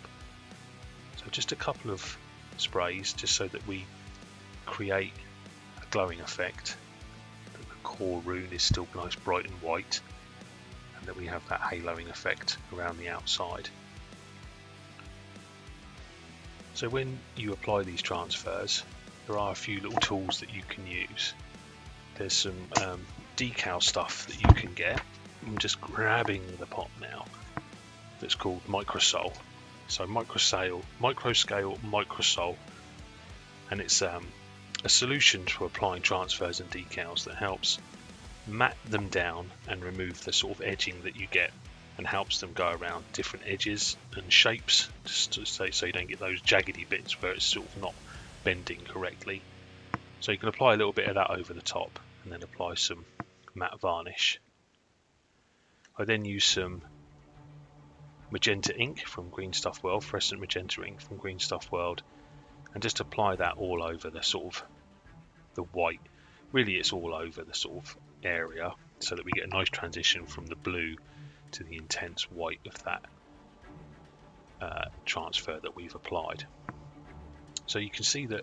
So just a couple of sprays just so that we create a glowing effect, that the core rune is still nice bright and white, and that we have that haloing effect around the outside. So when you apply these transfers, there are a few little tools that you can use. There's some decal stuff that you can get. I'm just grabbing the pot now. That's called Microsol. So microscale, Microsol, and it's a solution for applying transfers and decals that helps matte them down and remove the sort of edging that you get, and helps them go around different edges and shapes, just to say, so you don't get those jaggedy bits where it's sort of not bending correctly. So you can apply a little bit of that over the top and then apply some matte varnish. I then use some magenta ink from Green Stuff World, fluorescent magenta ink from Green Stuff World, and just apply that all over the sort of the white. Really it's all over the sort of area, so that we get a nice transition from the blue to the intense white of that transfer that we've applied. So you can see that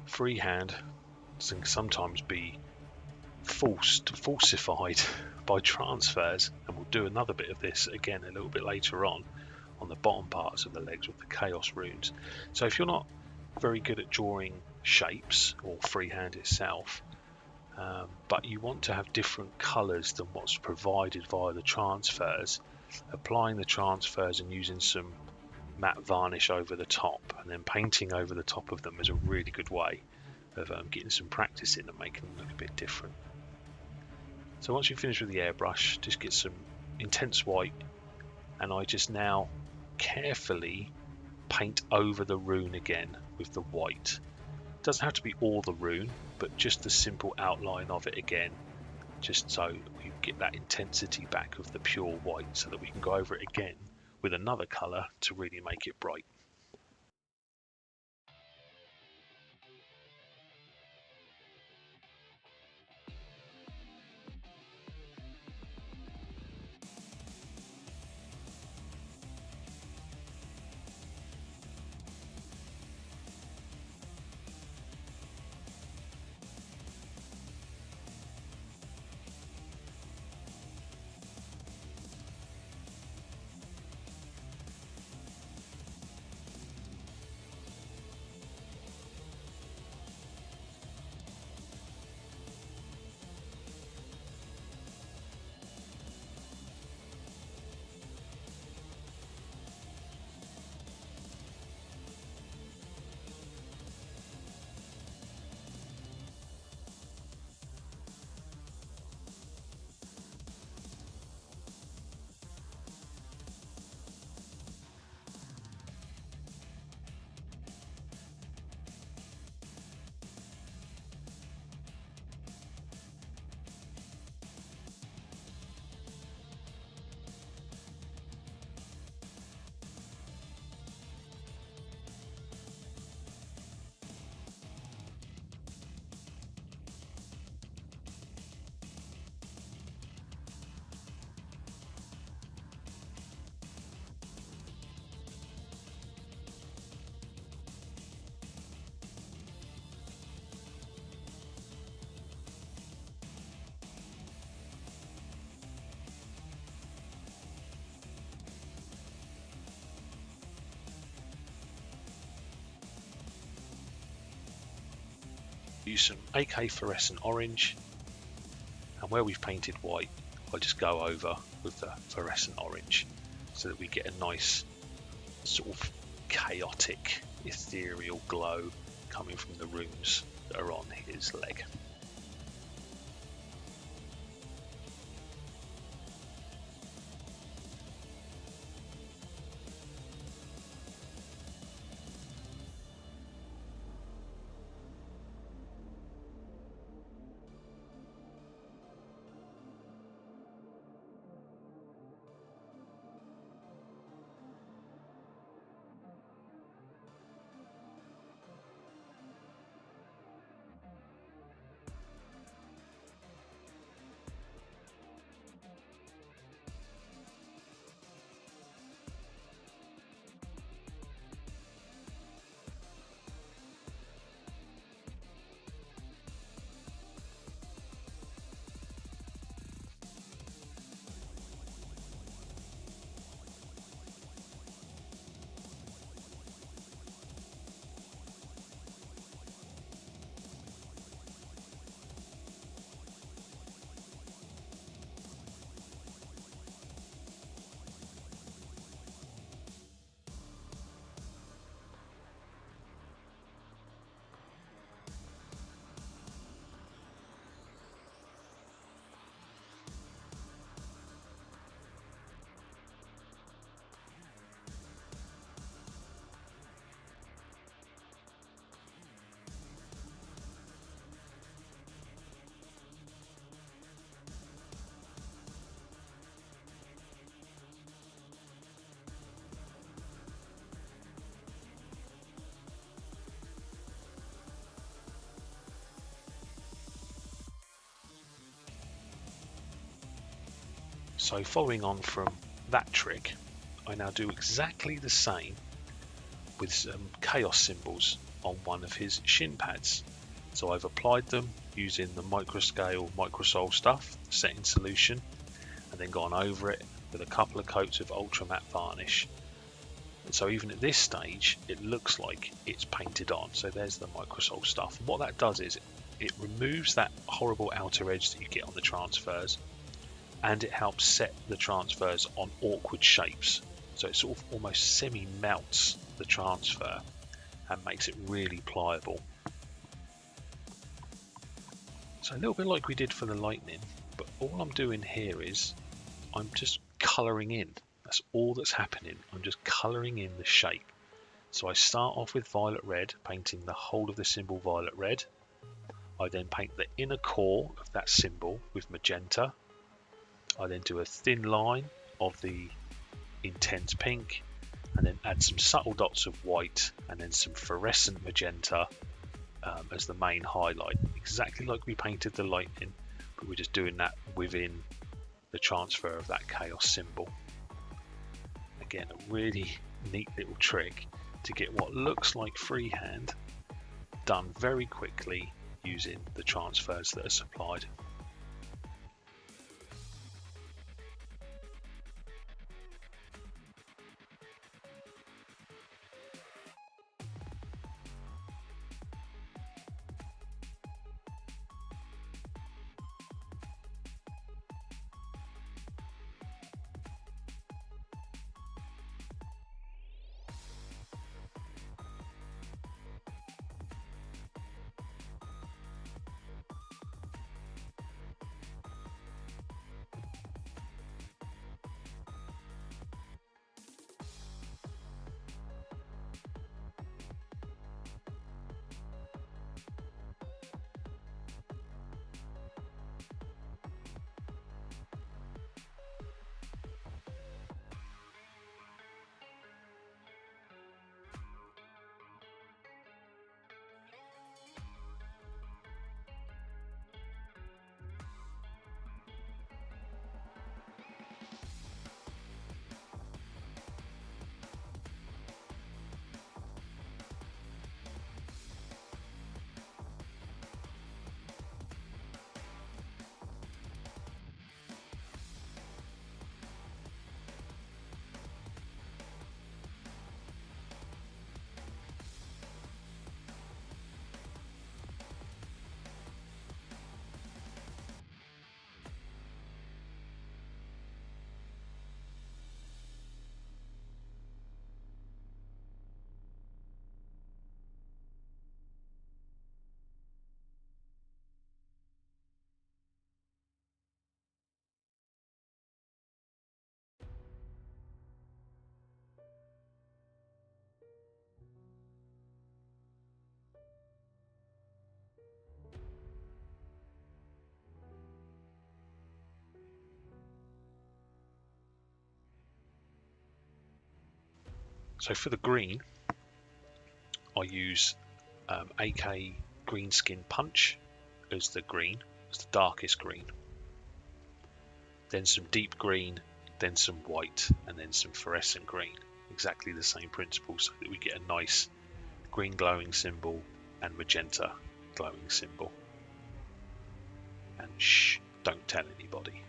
freehand can sometimes be falsified by transfers, and we'll do another bit of this again a little bit later on the bottom parts of the legs with the chaos runes. So if you're not very good at drawing shapes or freehand itself, but you want to have different colors than what's provided via the transfers, applying the transfers and using some matte varnish over the top and then painting over the top of them is a really good way of getting some practice in and making them look a bit different. So once you finish with the airbrush, just get some intense white, and I just now carefully paint over the rune again with the white. It doesn't have to be all the rune, but just the simple outline of it again, just so we get that intensity back of the pure white, so that we can go over it again with another colour to really make it bright. Use some AK fluorescent orange, and where we've painted white, I just go over with the fluorescent orange so that we get a nice sort of chaotic ethereal glow coming from the runes that are on his leg. So following on from that trick, I now do exactly the same with some chaos symbols on one of his shin pads. So I've applied them using the microscale microsol stuff set in solution, and then gone over it with a couple of coats of ultra matte varnish. And so even at this stage, it looks like it's painted on. So there's the microsol stuff. And what that does is it removes that horrible outer edge that you get on the transfers, and it helps set the transfers on awkward shapes. So it sort of almost semi-melts the transfer and makes it really pliable. So a little bit like we did for the lightning, but all I'm doing here is I'm just colouring in. That's all that's happening. I'm just colouring in the shape. So I start off with violet red, painting the whole of the symbol violet red. I then paint the inner core of that symbol with magenta. I then do a thin line of the intense pink, and then add some subtle dots of white and then some fluorescent magenta as the main highlight, exactly like we painted the lightning, but we're just doing that within the transfer of that chaos symbol. Again, a really neat little trick to get what looks like freehand done very quickly using the transfers that are supplied. So for the green, I use AK Greenskin Punch as the green, as the darkest green. Then some deep green, then some white, and then some fluorescent green. Exactly the same principle, so that we get a nice green glowing symbol and magenta glowing symbol. And shh, don't tell anybody.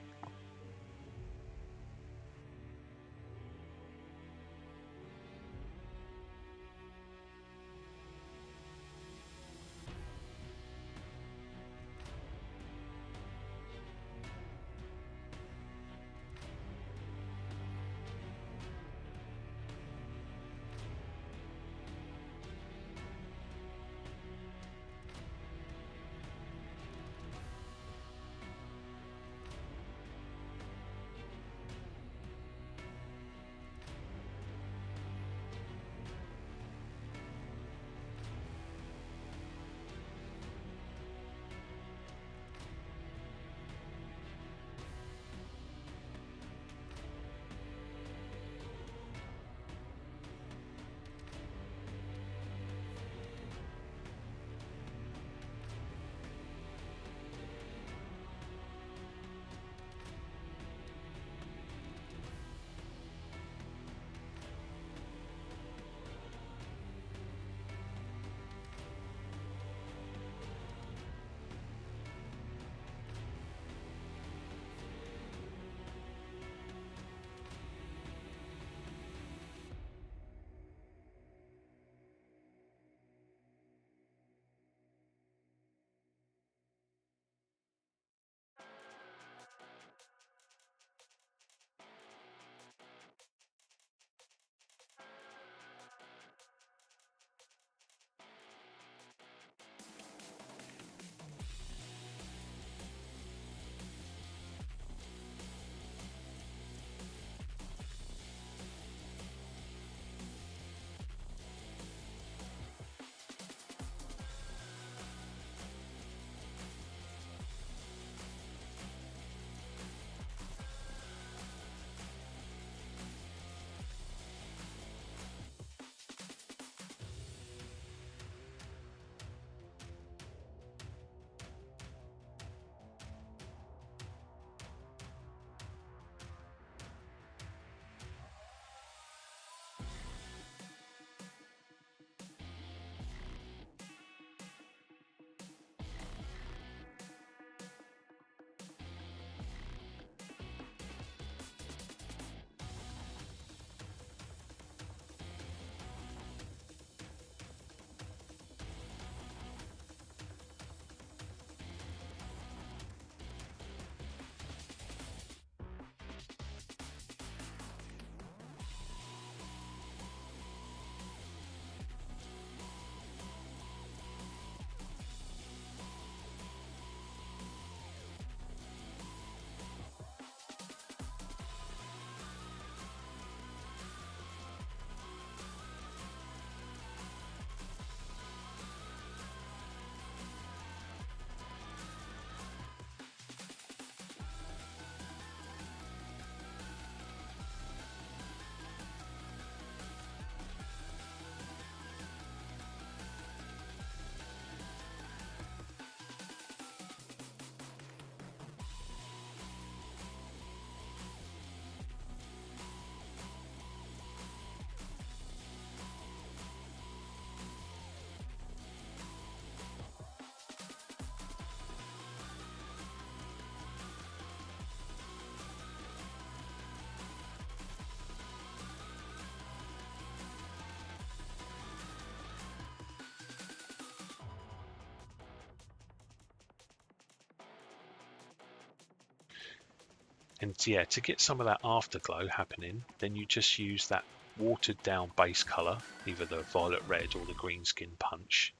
And yeah, to get some of that afterglow happening, then you just use that watered down base colour, either the violet red or the Greenskin Punch.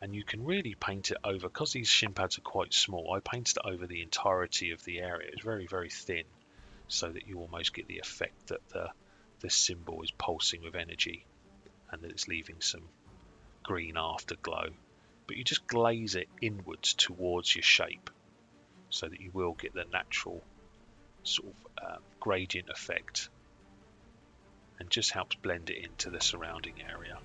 And you can really paint it over, because these shin pads are quite small, I painted it over the entirety of the area. It's very, very thin, so that you almost get the effect that the symbol is pulsing with energy and that it's leaving some green afterglow. But you just glaze it inwards towards your shape so that you will get the natural sort of gradient effect, and just helps blend it into the surrounding area.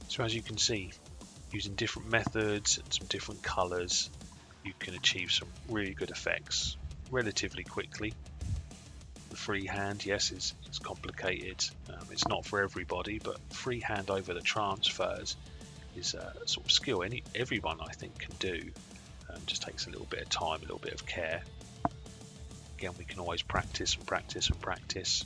So as you can see, using different methods and some different colours, you can achieve some really good effects relatively quickly. The freehand, yes, is complicated. It's not for everybody, but freehand over the transfers is a sort of skill everyone I think can do. Just takes a little bit of time, a little bit of care. Again, we can always practice and practice and practice.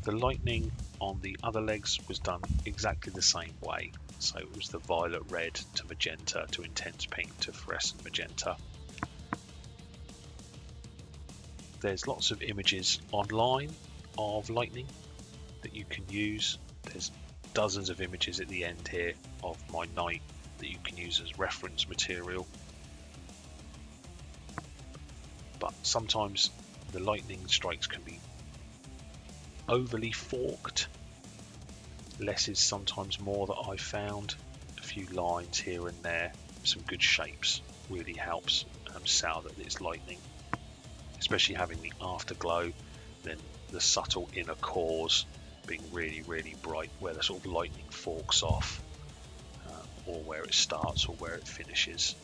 The lightning on the other legs was done exactly the same way. So it was the violet red to magenta to intense pink to fluorescent magenta. There's lots of images online of lightning that you can use. There's dozens of images at the end here of my night that you can use as reference material. But sometimes the lightning strikes can be overly forked. Less is sometimes more that I've found. A few lines here and there, some good shapes really helps sell that it's lightning. Especially having the afterglow, then the subtle inner cores being really, really bright, where the sort of lightning forks off, or where it starts or where it finishes.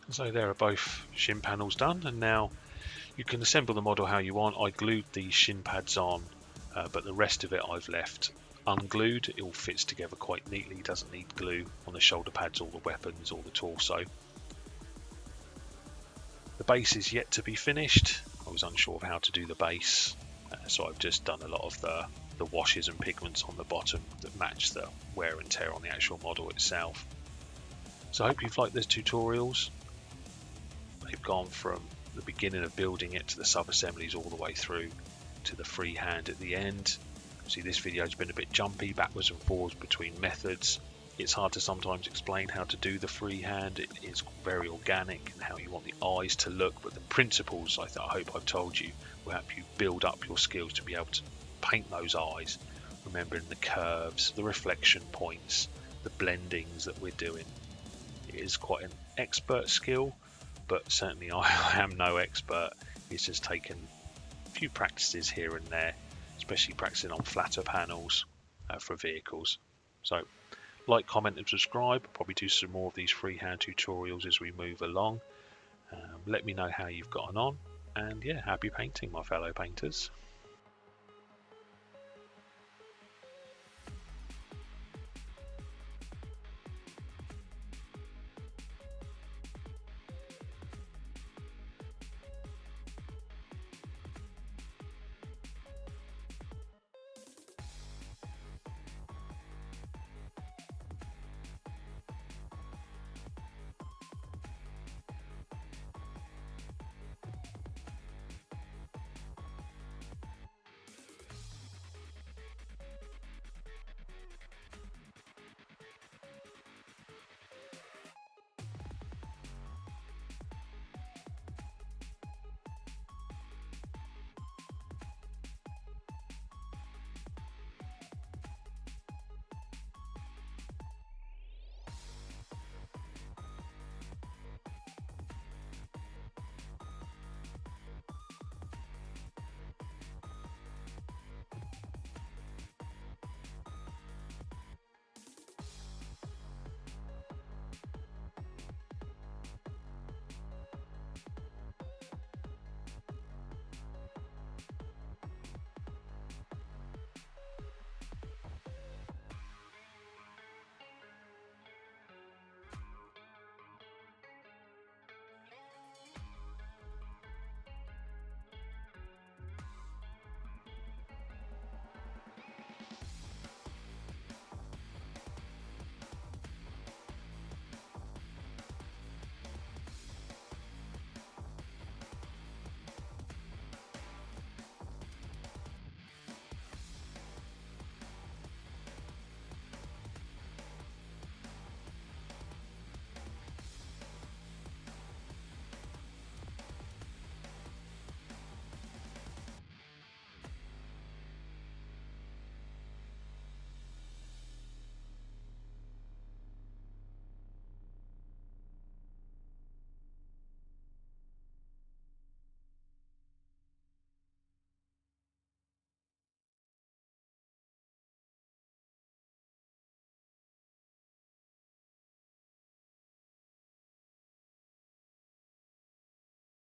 So there are both shin panels done, and now you can assemble the model how you want. I glued the shin pads on, but the rest of it I've left unglued. It all fits together quite neatly, doesn't need glue on the shoulder pads, all the weapons, all the torso. The base is yet to be finished. I was unsure of how to do the base, so I've just done a lot of the washes and pigments on the bottom that match the wear and tear on the actual model itself. So I hope you've liked those tutorials. They've gone from the beginning of building it to the sub-assemblies all the way through to the freehand at the end. See, this video has been a bit jumpy, backwards and forwards between methods. It's hard to sometimes explain how to do the freehand. It is very organic and how you want the eyes to look, but the principles I hope I've told you will help you build up your skills to be able to paint those eyes, remembering the curves, the reflection points, the blendings that we're doing. It is quite an expert skill, but certainly I am no expert. It's just taken a few practices here and there, especially practicing on flatter panels for vehicles. So like, comment and subscribe. I'll probably do some more of these freehand tutorials as we move along. Let me know how you've gotten on, and yeah, happy painting, my fellow painters.